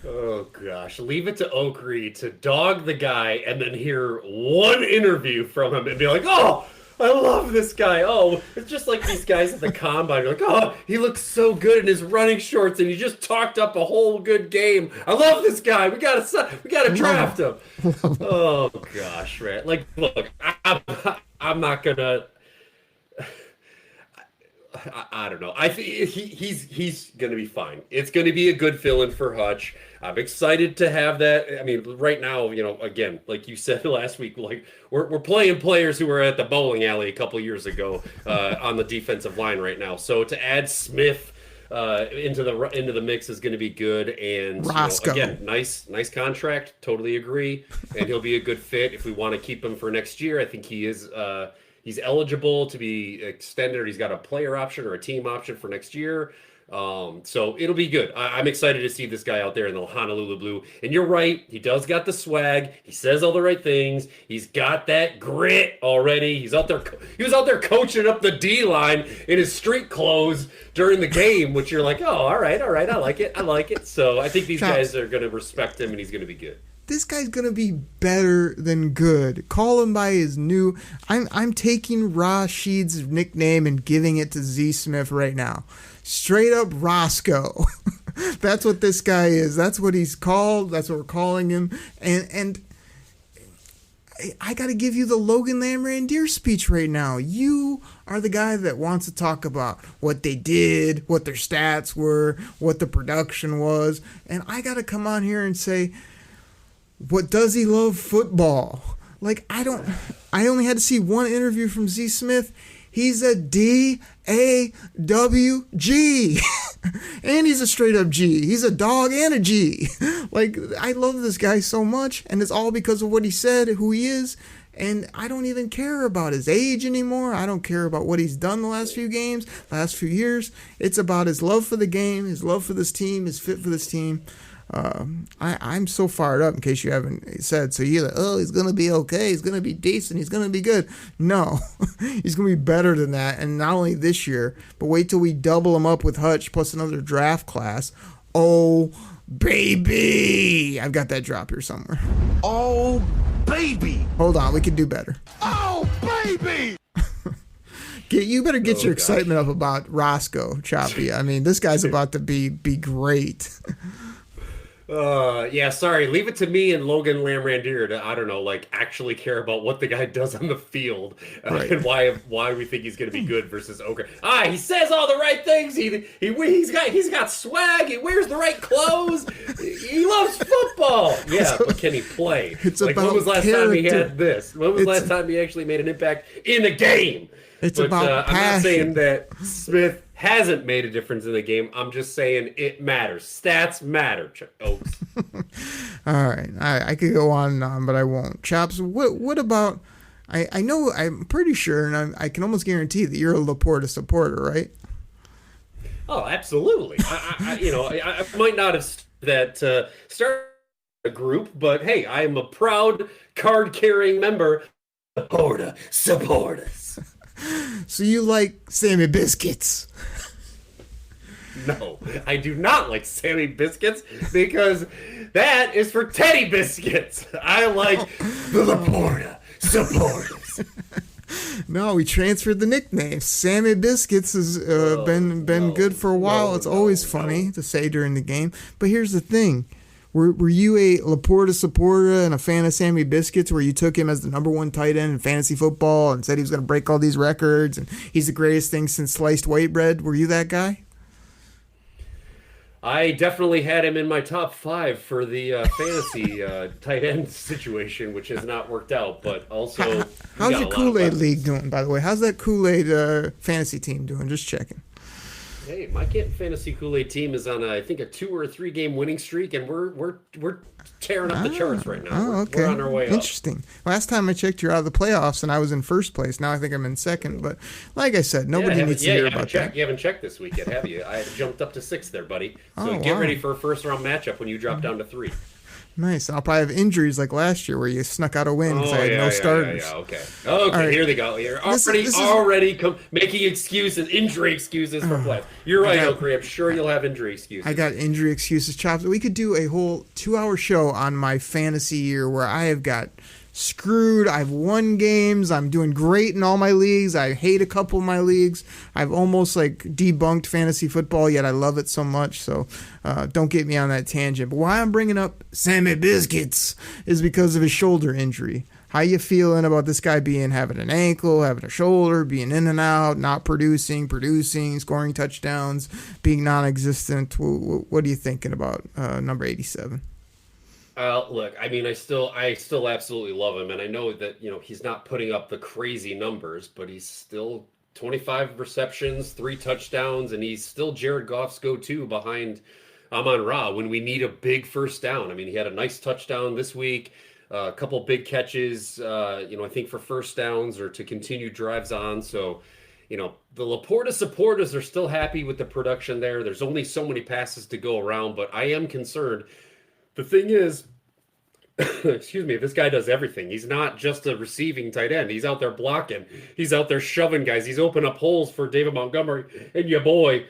Oh, gosh. Leave it to Oakrey to dog the guy and then hear one interview from him and be like, oh, I love this guy. Oh, it's just like these guys at the combine. You're like, oh, he looks so good in his running shorts, and he just talked up a whole good game. I love this guy. We gotta draft him. Oh gosh, right? Like, look, I'm not gonna. I don't know. I think he's gonna be fine. It's gonna be a good fill-in for Hutch. I'm excited to have that. I mean, right now, again, like you said last week, like we're playing players who were at the bowling alley a couple years ago on the defensive line right now. So to add Smith into the mix is going to be good. And Rosco. Again, nice contract. Totally agree. And he'll be a good fit if we want to keep him for next year. I think he is. He's eligible to be extended, or he's got a player option or a team option for next year. So it'll be good. I'm excited to see this guy out there in the Honolulu Blue. And you're right. He does got the swag. He says all the right things. He's got that grit already. He was out there coaching up the D line in his street clothes during the game, which you're like, oh, all right. I like it. So I think these guys are going to respect him, and he's going to be good. This guy's going to be better than good. Call him by his new... I'm taking Rasheed's nickname and giving it to Z Smith right now. Straight up Rosco. That's what this guy is. That's what he's called. That's what we're calling him. And I got to give you the Logan Lamb-Randier speech right now. You are the guy that wants to talk about what they did, what their stats were, what the production was. And I got to come on here and say... What does he love football? Like, I only had to see one interview from Z Smith. He's a D-A-W-G. And he's a straight up G. He's a dog and a G. Like, I love this guy so much. And it's all because of what he said, who he is. And I don't even care about his age anymore. I don't care about what he's done the last few games, last few years. It's about his love for the game, his love for this team, his fit for this team. I'm so fired up, in case you haven't said. So you're like, oh, he's going to be okay. He's going to be decent. He's going to be good. No, he's going to be better than that. And not only this year, but wait till we double him up with Hutch plus another draft class. Oh, baby. I've got that drop here somewhere. Oh, baby. Hold on. We can do better. Oh, baby. You better get your excitement up about Rosco, Choppy. I mean, this guy's about to be great. Yeah, sorry. Leave it to me and Logan Lamrandier to, I don't know, like actually care about what the guy does on the field and why we think he's going to be good versus Oker. He says all the right things. He's got swag. He wears the right clothes. He loves football. Yeah, but can he play? It's like about when was last time he had this? When was last time he actually made an impact in a game? It's about passion. I'm not saying that Smith hasn't made a difference in the game. I'm just saying it matters. Stats matter, Oaks. All right. I could go on and on, but I won't. Chops, what about... I know, I'm pretty sure, and I can almost guarantee that you're a Laporta supporter, right? Oh, absolutely. I might not have started a group, but hey, I am a proud card-carrying member of Laporta supporters. So you like Sammy Biscuits? No, I do not like Sammy Biscuits because that is for Teddy Biscuits. I like the Laporta supporters. No, we transferred the nickname. Sammy Biscuits has been good for a while. It's always funny to say during the game. But here's the thing. Were you a Laporta supporter and a fan of Sammy Biscuits where you took him as the number one tight end in fantasy football and said he was going to break all these records and he's the greatest thing since sliced white bread? Were you that guy? I definitely had him in my top 5 for the fantasy tight end situation, which has not worked out. But also, how's your Kool-Aid League doing, by the way? How's that Kool-Aid fantasy team doing? Just checking. Hey, my fantasy Kool-Aid team is on, I think, a 2 or 3 game winning streak, and we're tearing up the charts right now. Oh, okay. We're on our way up. Interesting. Last time I checked, you're out of the playoffs, and I was in first place. Now I think I'm in second. But like I said, nobody needs to hear about that. You haven't checked this week yet, have you? I jumped up to 6 there, buddy. So get ready for a first-round matchup when you drop down to 3. Nice. And I'll probably have injuries like last year where you snuck out a win because I had no starters. Okay. Right. Here they go. You're already making excuses, injury excuses for play. You're right, Oakley. I'm sure you'll have injury excuses. I got injury excuses, Chops. We could do a whole 2-hour show on my fantasy year where I have got screwed. I've won games. I'm doing great in all my leagues. I hate a couple of my leagues. I've almost debunked fantasy football, yet I love it so much. So don't get me on that tangent. But why I'm bringing up Sammy Biscuits is because of his shoulder injury. How you feeling about this guy having an ankle, having a shoulder, being in and out, not producing, scoring touchdowns, being non-existent? What are you thinking about number 87? Look, I mean, I still absolutely love him, and I know that he's not putting up the crazy numbers, but he's still 25 receptions, 3 touchdowns, and he's still Jared Goff's go-to behind Amon-Ra when we need a big first down. I mean, he had a nice touchdown this week, a couple big catches, I think for first downs or to continue drives on. So, the Laporta supporters are still happy with the production there. There's only so many passes to go around, but I am concerned. The thing is, excuse me, this guy does everything. He's not just a receiving tight end. He's out there blocking. He's out there shoving guys. He's opening up holes for David Montgomery and your boy,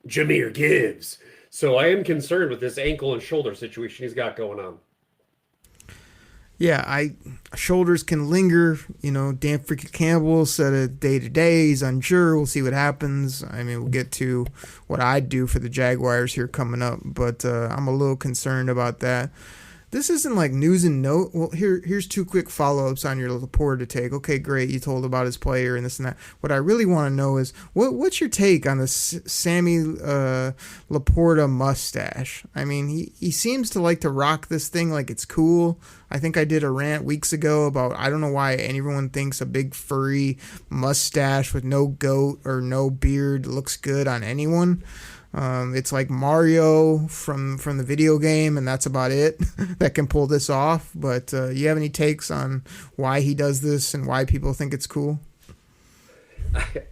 Jahmyr Gibbs. So I am concerned with this ankle and shoulder situation he's got going on. Yeah, shoulders can linger. Dan freaking Campbell said it day-to-day. He's unsure. We'll see what happens. I mean, we'll get to what I'd do for the Jaguars here coming up, but I'm a little concerned about that. This isn't like news and note. Well, here's 2 quick follow-ups on your Laporta take. Okay, great. You told about his player and this and that. What I really want to know is, what's your take on the Sammy Laporta mustache? I mean, he seems to like to rock this thing like it's cool. I think I did a rant weeks ago about I don't know why everyone thinks a big furry mustache with no goat or no beard looks good on anyone. It's like Mario from the video game, and that's about it that can pull this off. But you have any takes on why he does this and why people think it's cool?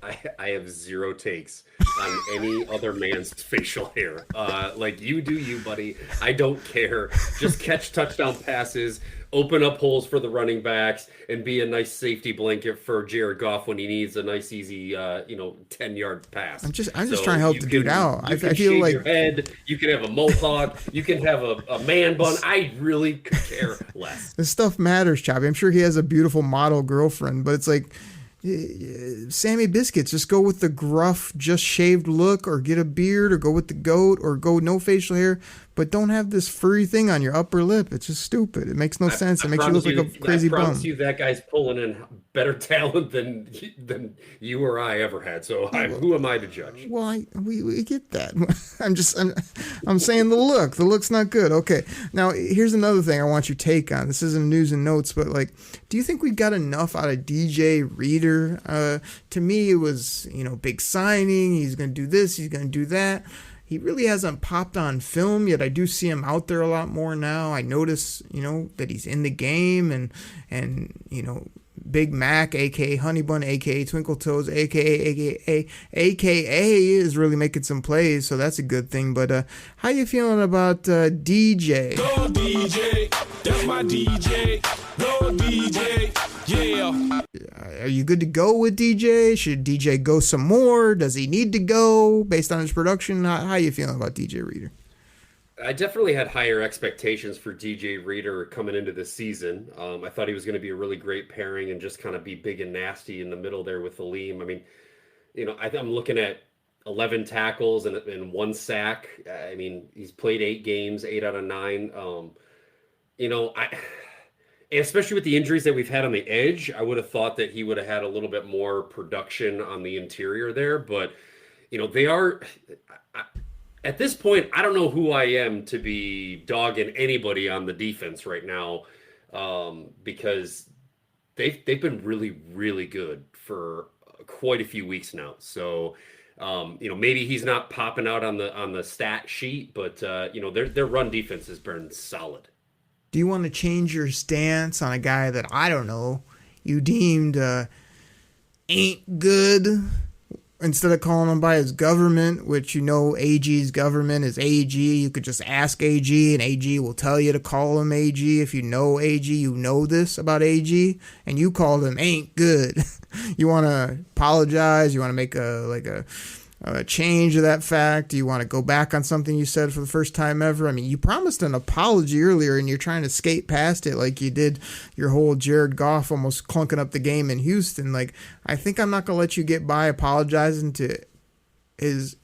I have 0 takes on any other man's facial hair. Like you do you, buddy. I don't care. Just catch touchdown passes, open up holes for the running backs, and be a nice safety blanket for Jared Goff when he needs a nice, easy, 10-yard pass. I'm just trying to help the dude out. I feel like your head. You can have a mohawk. You can have a man bun. I really could care less. This stuff matters, Choppy. I'm sure he has a beautiful model girlfriend, but it's like Sammy Biscuits. Just go with the gruff, just shaved look, or get a beard, or go with the goat, or go no facial hair. but don't have this furry thing on your upper lip. It's just stupid. It makes no sense. It makes you look like a crazy bum. I promise you that guy's pulling in better talent than you or I ever had. So who am I to judge? Well, we get that. I'm saying the look. The look's not good. Okay. Now, here's another thing I want your take on. This isn't news and notes, but like, do you think we got enough out of DJ Reader? To me, it was, big signing. He's going to do this. He's going to do that. He really hasn't popped on film yet. I do see him out there a lot more now. I notice, that he's in the game and Big Mac, aka Honey Bun, aka Twinkle Toes, aka is really making some plays, so that's a good thing. But how you feeling about DJ? Go DJ, that's my DJ. Go DJ, yeah. Are you good to go with DJ? Should DJ go some more? Does he need to go based on his production? How you feeling about DJ Reader? I definitely had higher expectations for DJ Reader coming into the season. I thought he was going to be a really great pairing and just kind of be big and nasty in the middle there with Aleem. I mean, I'm looking at 11 tackles and 1 sack. I mean, he's played 8 games, 8 out of 9. Especially with the injuries that we've had on the edge, I would have thought that he would have had a little bit more production on the interior there. But, they are... At this point, I don't know who I am to be dogging anybody on the defense right now, because they've been really, really good for quite a few weeks now. So, maybe he's not popping out on the stat sheet, but their run defense has been solid. Do you want to change your stance on a guy that, I don't know, you deemed ain't good? Instead of calling him by his government, which AG's government is AG, you could just ask AG, and AG will tell you to call him AG. If you know AG, you know this about AG, and you called him ain't good. You want to apologize? You want to make a change of that fact? Do you want to go back on something you said for the first time ever? I mean, you promised an apology earlier, and you're trying to skate past it like you did your whole Jared Goff almost clunking up the game in Houston. Like, I think I'm not going to let you get by apologizing to his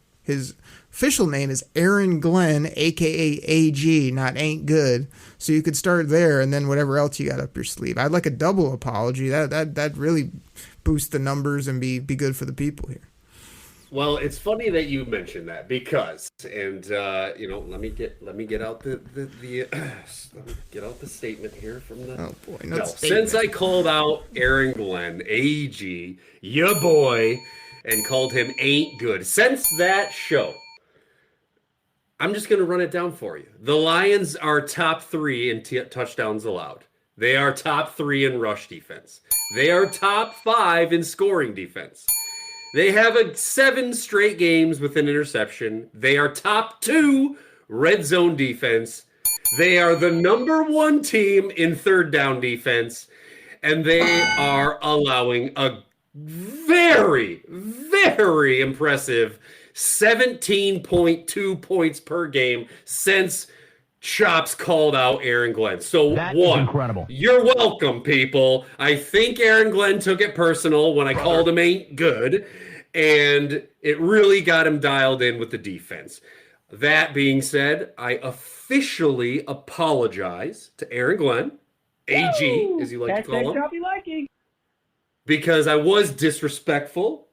official name is Aaron Glenn, a.k.a. AG, not ain't good. So you could start there, and then whatever else you got up your sleeve. I'd like a double apology. That really boost the numbers and be good for the people here. Well, it's funny that you mentioned that because, and let me get out the statement here from the. Oh boy, no. Since I called out Aaron Glenn, AG, ya boy, and called him ain't good. Since that show, I'm just gonna run it down for you. The Lions are top 3 in touchdowns allowed. They are top 3 in rush defense. They are top 5 in scoring defense. They have 7 straight games with an interception. They are top 2 red zone defense. They are the number 1 team in third down defense. And they are allowing a very, very impressive 17.2 points per game since Chops called out Aaron Glenn. So that is incredible. You're welcome, people. I think Aaron Glenn took it personal when I called him ain't good, and it really got him dialed in with the defense. That being said, I officially apologize to Aaron Glenn, AG, as you like to call him, because I was disrespectful,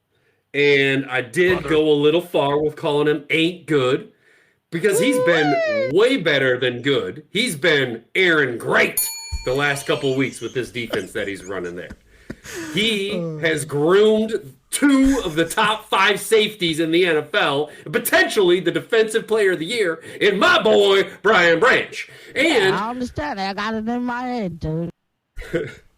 and I did go a little far with calling him ain't good. Because he's been way better than good. He's been Aaron great the last couple of weeks with this defense that he's running there. He has groomed 2 of the top 5 safeties in the NFL, potentially the defensive player of the year, in my boy, Brian Branch. And I understand. I got it in my head, dude.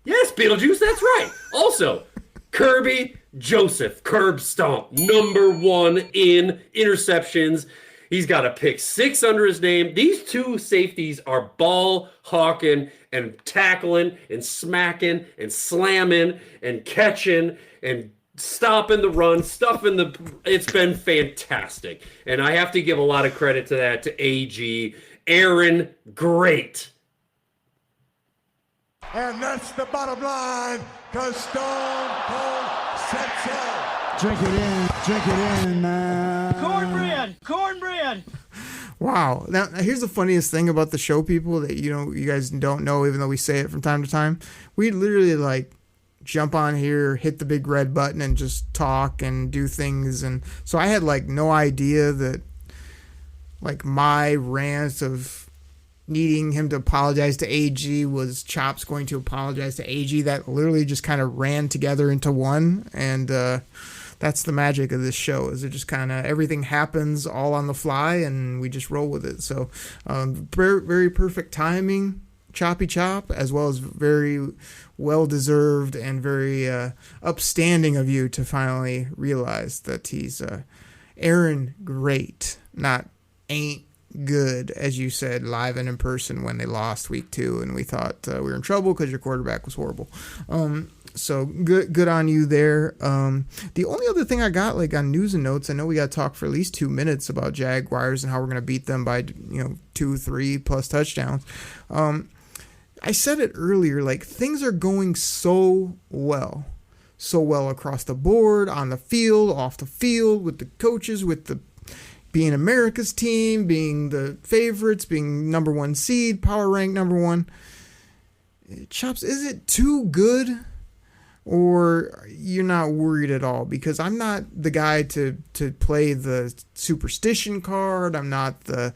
Yes, Beetlejuice, that's right. Also, Kirby Joseph, Curb Stomp, number 1 in interceptions. He's got a pick 6 under his name. These 2 safeties are ball hawking and tackling and smacking and slamming and catching and stopping the run, stuffing the. It's been fantastic. And I have to give a lot of credit to that to AG. Aaron, great. And that's the bottom line, because Stone Cold said so. Drink it in, man. Cornbread! Wow. Now, here's the funniest thing about the show, people, that you guys don't know, even though we say it from time to time. We literally like jump on here, hit the big red button, and just talk and do things. And so I had like no idea that like my rant of needing him to apologize to AG was Chops going to apologize to AG. That literally just kind of ran together into one. And that's the magic of this show, is it just kind of everything happens all on the fly and we just roll with it. So very, very perfect timing, Choppy Chop, as well as very well-deserved and very upstanding of you to finally realize that he's Aaron great, not ain't good, as you said live and in person when they lost week 2 and we thought we were in trouble because your quarterback was horrible. So good on you there. The only other thing I got like on news and notes, I know we got to talk for at least 2 minutes about Jaguars and how we're going to beat them by 2-3 plus touchdowns. I said it earlier, like things are going so well across the board, on the field, off the field, with the coaches, with the being America's team, being the favorites, being number 1 seed, power rank number 1. Chops, is it too good? Or you're not worried at all? Because I'm not the guy to play the superstition card. I'm not the,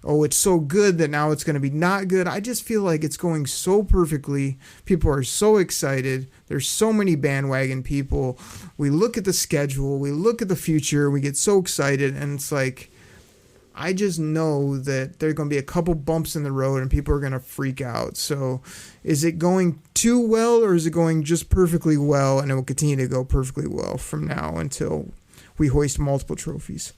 it's so good that now it's going to be not good. I just feel like it's going so perfectly. People are so excited. There's so many bandwagon people. We look at the schedule. We look at the future. We get so excited. And it's like, I just know that there are going to be a couple bumps in the road and people are going to freak out. So is it going too well, or is it going just perfectly well, and it will continue to go perfectly well from now until we hoist multiple trophies?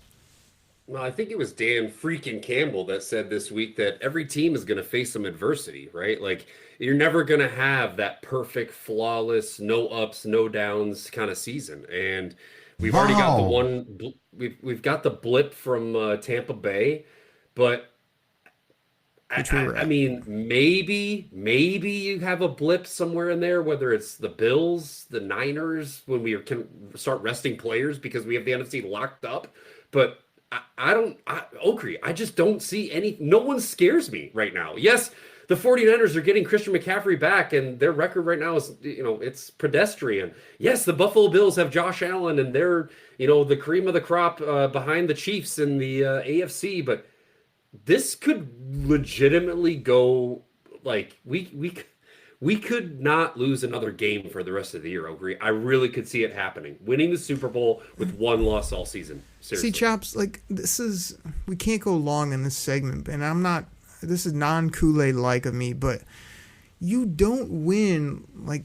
Well, I think it was Dan freaking Campbell that said this week that every team is going to face some adversity, right? Like you're never going to have that perfect, flawless, no ups, no downs kind of season. And we've already got the one. We've got the blip from Tampa Bay, but I mean, maybe you have a blip somewhere in there, whether it's the Bills, the Niners, when we can start resting players because we have the NFC locked up. But I just don't see any. No one scares me right now. Yes, the 49ers are getting Christian McCaffrey back, and their record right now is, it's pedestrian. Yes, the Buffalo Bills have Josh Allen, and they're, the cream of the crop behind the Chiefs in the AFC. But this could legitimately go, like, we could not lose another game for the rest of the year, Ogre. I really could see it happening. Winning the Super Bowl with one loss all season. Seriously. See, Chops, like, we can't go long in this segment, and this is non-Kool-Aid-like of me, but you don't win like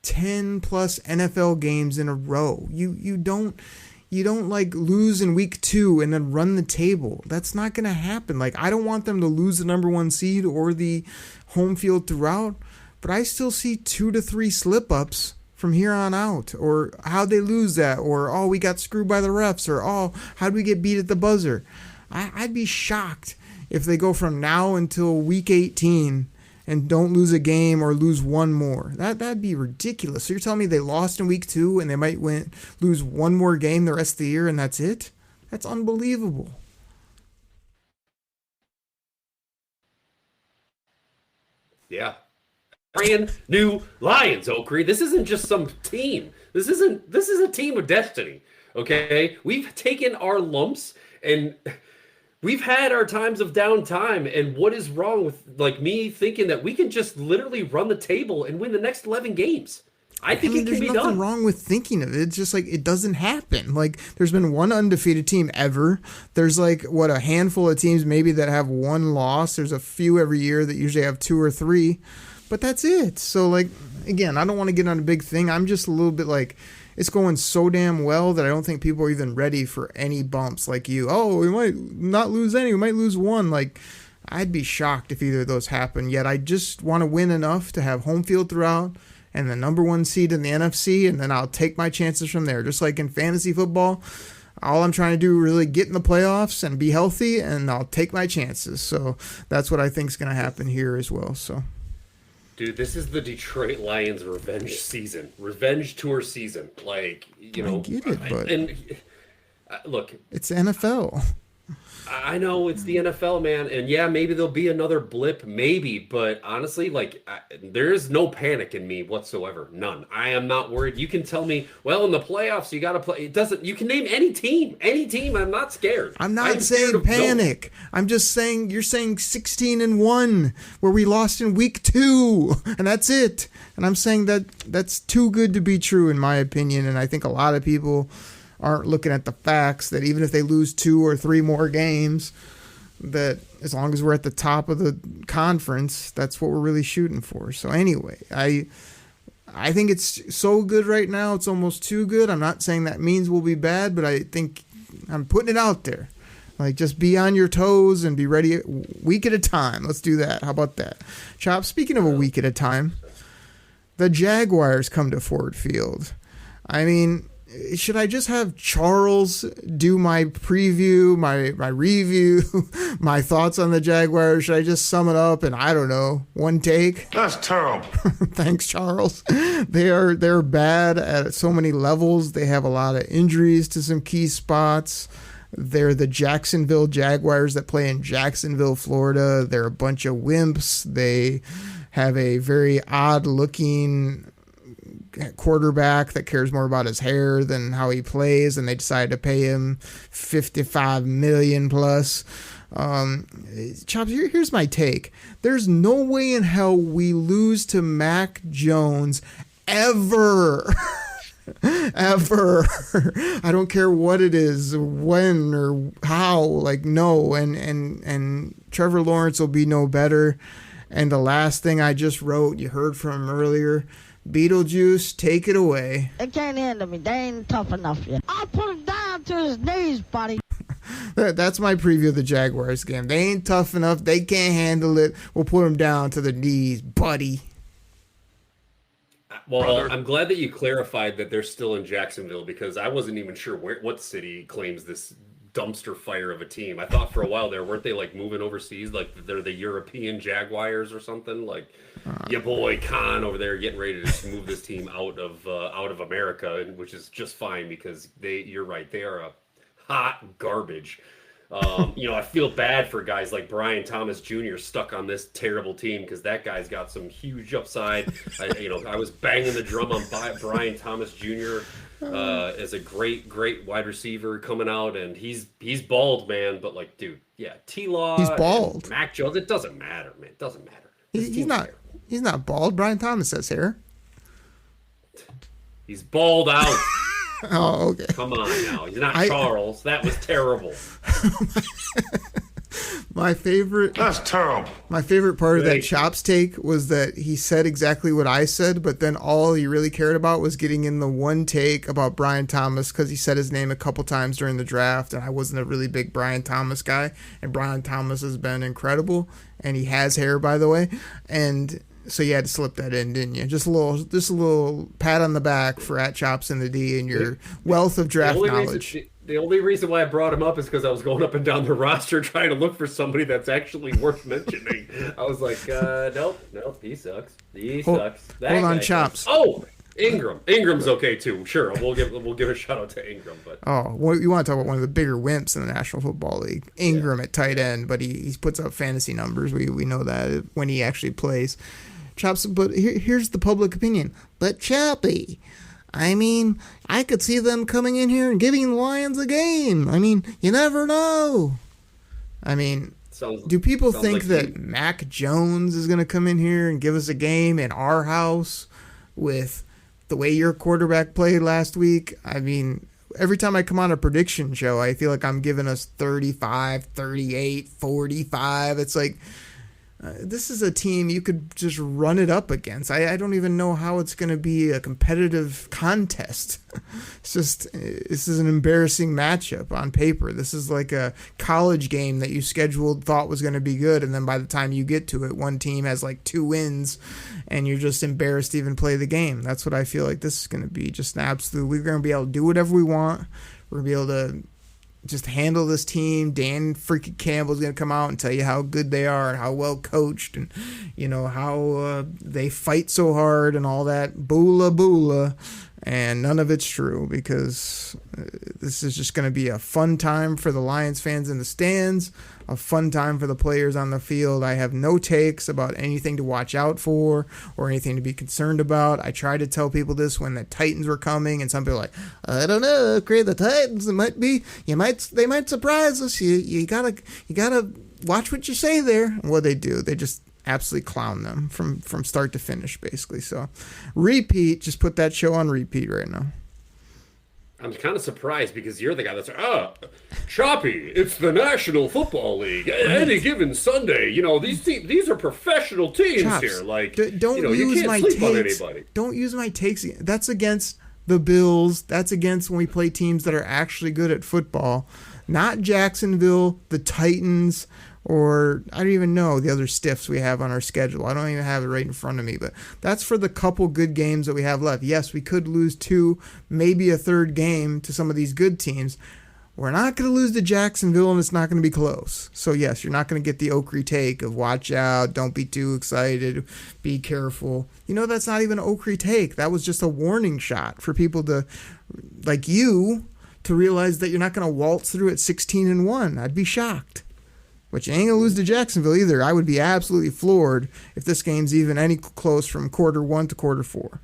10 plus NFL games in a row. You don't like lose in week 2 and then run the table. That's not going to happen. Like, I don't want them to lose the number 1 seed or the home field throughout, but I still see 2 to 3 slip-ups from here on out, or how'd they lose that, or, we got screwed by the refs, or, how'd we get beat at the buzzer? I'd be shocked if they go from now until week 18 and don't lose a game or lose one more. That'd be ridiculous. So you're telling me they lost in week 2 and they might lose one more game the rest of the year and that's it? That's unbelievable. Yeah. Brand new Lions, Okri. This isn't just some team. This is a team of destiny. Okay? We've taken our lumps and we've had our times of downtime, and what is wrong with me thinking that we can just literally run the table and win the next 11 games? I think it can be done. There's nothing wrong with thinking of it. It's just like it doesn't happen. Like there's been one undefeated team ever. There's a handful of teams maybe that have one loss. There's a few every year that usually have 2 or 3, but that's it. So again, I don't want to get on a big thing. I'm just a little bit it's going so damn well that I don't think people are even ready for any bumps like you. We might not lose any. We might lose one. I'd be shocked if either of those happen. Yet I just want to win enough to have home field throughout and the number 1 seed in the NFC, and then I'll take my chances from there. Just like in fantasy football, all I'm trying to do is really get in the playoffs and be healthy, and I'll take my chances. So that's what I think is going to happen here as well. So. Dude, this is the Detroit Lions revenge season, revenge tour season. I get it, but look, it's NFL. I know it's the NFL, man, and yeah, maybe there'll be another blip, maybe, but honestly, there is no panic in me whatsoever, none. I am not worried. You can tell me, well, in the playoffs, you got to play. It doesn't. You can name any team. I'm not scared. I'm not saying panic. I'm just saying you're saying 16-1, where we lost in week 2, and that's it. And I'm saying that's too good to be true, in my opinion. And I think a lot of people aren't looking at the facts that even if they lose 2 or 3 more games, that as long as we're at the top of the conference, that's what we're really shooting for. So anyway, I think it's so good right now. It's almost too good. I'm not saying that means we'll be bad, but I think I'm putting it out there. Like, just be on your toes and be ready a week at a time. Let's do that. How about that? Chop, speaking of a week at a time, the Jaguars come to Ford Field. I mean, should I just have Charles do my preview, my review, my thoughts on the Jaguars? Should I just sum it up in, I don't know, one take? That's terrible. Thanks, Charles. They're bad at so many levels. They have a lot of injuries to some key spots. They're the Jacksonville Jaguars that play in Jacksonville, Florida. They're a bunch of wimps. They have a very odd-looking quarterback that cares more about his hair than how he plays, and they decided to pay him $55 million plus. Chops, here's my take. There's no way in hell we lose to Mac Jones ever. Ever. I don't care what it is, when or how, no. And Trevor Lawrence will be no better. And the last thing I just wrote, you heard from him earlier, Beetlejuice, take it away. They can't handle me. They ain't tough enough yet. I'll put him down to his knees, buddy. That's my preview of the Jaguars game. They ain't tough enough. They can't handle it. We'll put them down to the knees, buddy. Well, I'm glad that you clarified that they're still in Jacksonville, because I wasn't even sure what city claims this dumpster fire of a team. I thought for a while there, weren't they moving overseas, they're the European Jaguars or something? Your boy Khan over there getting ready to move this team out of America, which is just fine, because you're right, they are a hot garbage. I feel bad for guys like Brian Thomas Jr. stuck on this terrible team, because that guy's got some huge upside. I was banging the drum on Brian Thomas Jr. As a great wide receiver coming out, and he's bald, man. But T-Law, he's bald. Mac Jones, it doesn't matter, man. It doesn't matter. He's not bald. Brian Thomas has hair. He's bald out. Oh, okay. Come on now. He's not Charles. That was terrible. That's terrible. My favorite part of that Chops take was that he said exactly what I said, but then all he really cared about was getting in the one take about Brian Thomas, because he said his name a couple times during the draft, and I wasn't a really big Brian Thomas guy, and Brian Thomas has been incredible, and he has hair, by the way, and so you had to slip that in, didn't you? Just a little pat on the back for @Chops in the D and your wealth of draft knowledge. The only reason why I brought him up is because I was going up and down the roster trying to look for somebody that's actually worth mentioning. I was like, nope, he sucks. Sucks. Hold on, Chops. Oh, Ingram. Ingram's okay too. Sure, we'll give a shout out to Ingram. But you want to talk about one of the bigger wimps in the National Football League? Ingram at tight end, but he puts up fantasy numbers. We know that when he actually plays. Chops, but here's the public opinion. But Choppy, I mean, I could see them coming in here and giving the Lions a game. I mean, you never know. I mean, do people think that Mac Jones is going to come in here and give us a game in our house with the way your quarterback played last week? I mean, every time I come on a prediction show, I feel like I'm giving us 35, 38, 45. It's like, this is a team you could just run it up against. I don't even know how it's going to be a competitive contest. This is an embarrassing matchup on paper. This is like a college game that you thought was going to be good, and then by the time you get to it, one team has 2 wins, and you're just embarrassed to even play the game. That's what I feel like this is going to be. Just an absolute, we're going to be able to do whatever we want. We're going to be able to just handle this team. Dan freaking Campbell's going to come out and tell you how good they are and how well coached and, how they fight so hard and all that. Boola. And none of it's true, because This is just going to be a fun time for the Lions fans in the stands, a fun time for the players on the field. I have no takes about anything to watch out for or anything to be concerned about. I tried to tell people this when the Titans were coming, and some people are like, I don't know, the Titans, they might surprise us. You gotta watch what you say there. And what they do, they just absolutely clown them from start to finish, basically. So repeat, just put that show on repeat right now. I'm kind of surprised because you're the guy that's Choppy, it's the National Football League. Any given Sunday, these are professional teams. Chops, here. Like, don't use you can't my sleep takes. on anybody. Don't use my takes. That's against the Bills. That's against when we play teams that are actually good at football, not Jacksonville, the Titans, or I don't even know the other stiffs we have on our schedule. I don't even have it right in front of me, but that's for the couple good games that we have left. Yes, we could lose 2, maybe a third game to some of these good teams. We're not going to lose to Jacksonville, and it's not going to be close. So, yes, you're not going to get the Oakley take of watch out, don't be too excited, be careful. That's not even an Oakley take. That was just a warning shot for people to, like you, to realize that you're not going to waltz through at 16-1. I'd be shocked. But you ain't going to lose to Jacksonville either. I would be absolutely floored if this game's even any close from quarter 1 to quarter 4.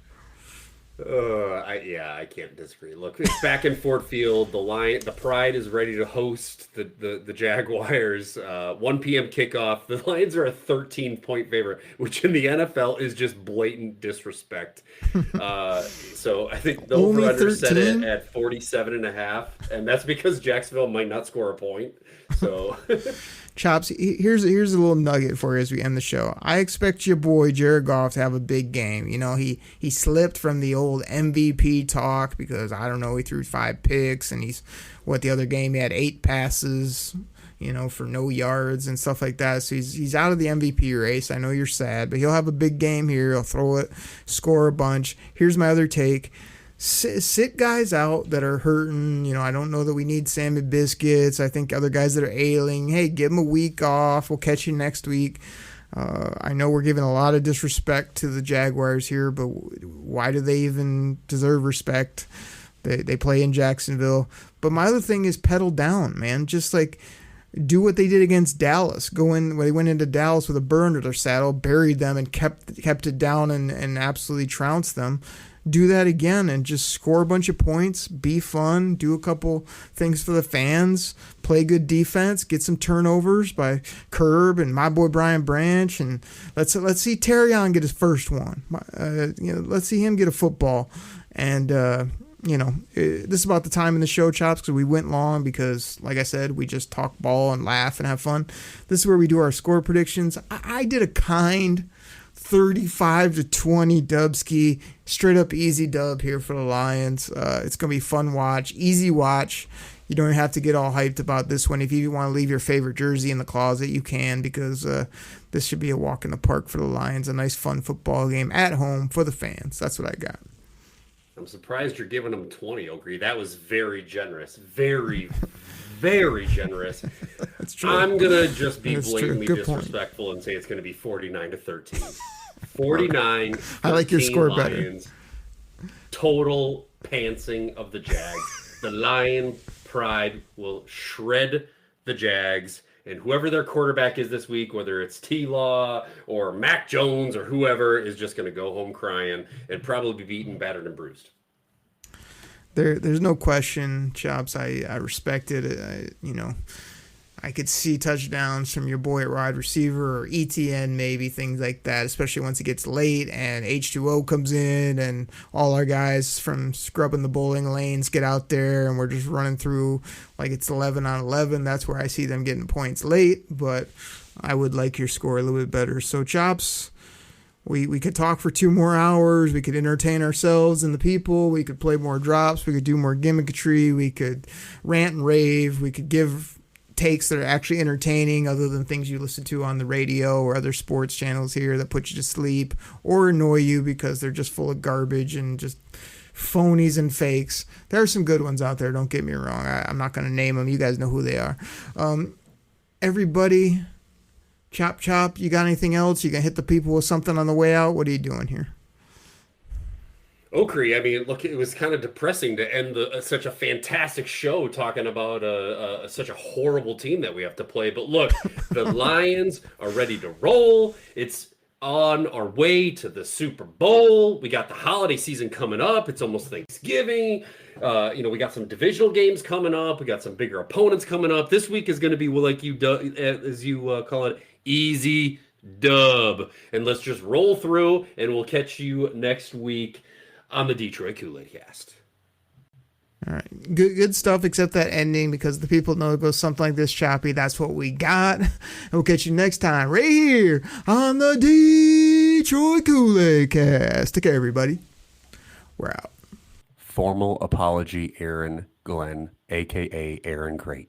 I can't disagree. Look, it's back in Ford Field. The Pride is ready to host the Jaguars. 1 p.m. kickoff. The Lions are a 13-point favorite, which in the NFL is just blatant disrespect. So I think the over-under set it at 47.5, and that's because Jacksonville might not score a point. So... Chops, here's a little nugget for you as we end the show. I expect your boy Jared Goff to have a big game. He slipped from the old MVP talk because, I don't know, he threw 5 picks, and the other game he had 8 passes, for no yards and stuff like that. So he's out of the MVP race. I know you're sad, but he'll have a big game here. He'll throw it, score a bunch. Here's my other take. Sit guys out that are hurting. I don't know that we need Sammy Biscuits. I think other guys that are ailing, hey, give them a week off. We'll catch you next week. I know we're giving a lot of disrespect to the Jaguars here, but why do they even deserve respect? They play in Jacksonville. But my other thing is pedal down, man. Just like do what they did against Dallas. They went into Dallas with a burr under their saddle, buried them, and kept it down and absolutely trounced them. Do that again and just score a bunch of points, be fun, do a couple things for the fans, play good defense, get some turnovers by Curb and my boy Brian Branch, and let's see Terrion get his first one. Let's see him get a football. And this is about the time in the show, Chops, because we went long because, like I said, we just talk ball and laugh and have fun. This is where we do our score predictions. I did a kind 35-20 Dubski, straight up easy dub here for the Lions. It's going to be fun watch, easy watch. You don't have to get all hyped about this one. If you want to leave your favorite jersey in the closet, you can, because this should be a walk in the park for the Lions. A nice fun football game at home for the fans. That's what I got. I'm surprised you're giving them 20, Ogre. That was very generous. Very, very generous. That's true. I'm going to just be blatantly point. disrespectful and say it's going to be 49-13. 49. I like your score Lions. Better. Total pantsing of the Jags. The Lion Pride will shred the Jags, and whoever their quarterback is this week, whether it's T-Law or Mac Jones or whoever, is just going to go home crying and probably be beaten, battered, and bruised. There's no question, Chops. I respect it. I could see touchdowns from your boy at wide receiver or ETN, maybe, things like that, especially once it gets late and H2O comes in and all our guys from scrubbing the bowling lanes get out there and we're just running through like it's 11 on 11. That's where I see them getting points late, but I would like your score a little bit better. So, Chops, we could talk for 2 more hours. We could entertain ourselves and the people. We could play more drops. We could do more gimmickry. We could rant and rave. We could give takes that are actually entertaining other than things you listen to on the radio or other sports channels here that put you to sleep or annoy you because they're just full of garbage and just phonies and fakes. There are some good ones out there, don't get me wrong. I'm not going to name them. You guys know who they are. Everybody, chop, you got anything else? You going to hit the people with something on the way out? What are you doing here? Okri, I mean, look, it was kind of depressing to end such a fantastic show talking about such a horrible team that we have to play. But look, the Lions are ready to roll. It's on our way to the Super Bowl. We got the holiday season coming up. It's almost Thanksgiving. We got some divisional games coming up. We got some bigger opponents coming up. This week is going to be, like you do, as you call it, easy dub. And let's just roll through, and we'll catch you next week on the Detroit Koolaid Cast. All right. Good stuff, except that ending, because the people know it goes something like this, Choppy. That's what we got. And we'll catch you next time right here on the Detroit Koolaid Cast. Take care, everybody. We're out. Formal apology, Aaron Glenn, a.k.a. Aaron Crate.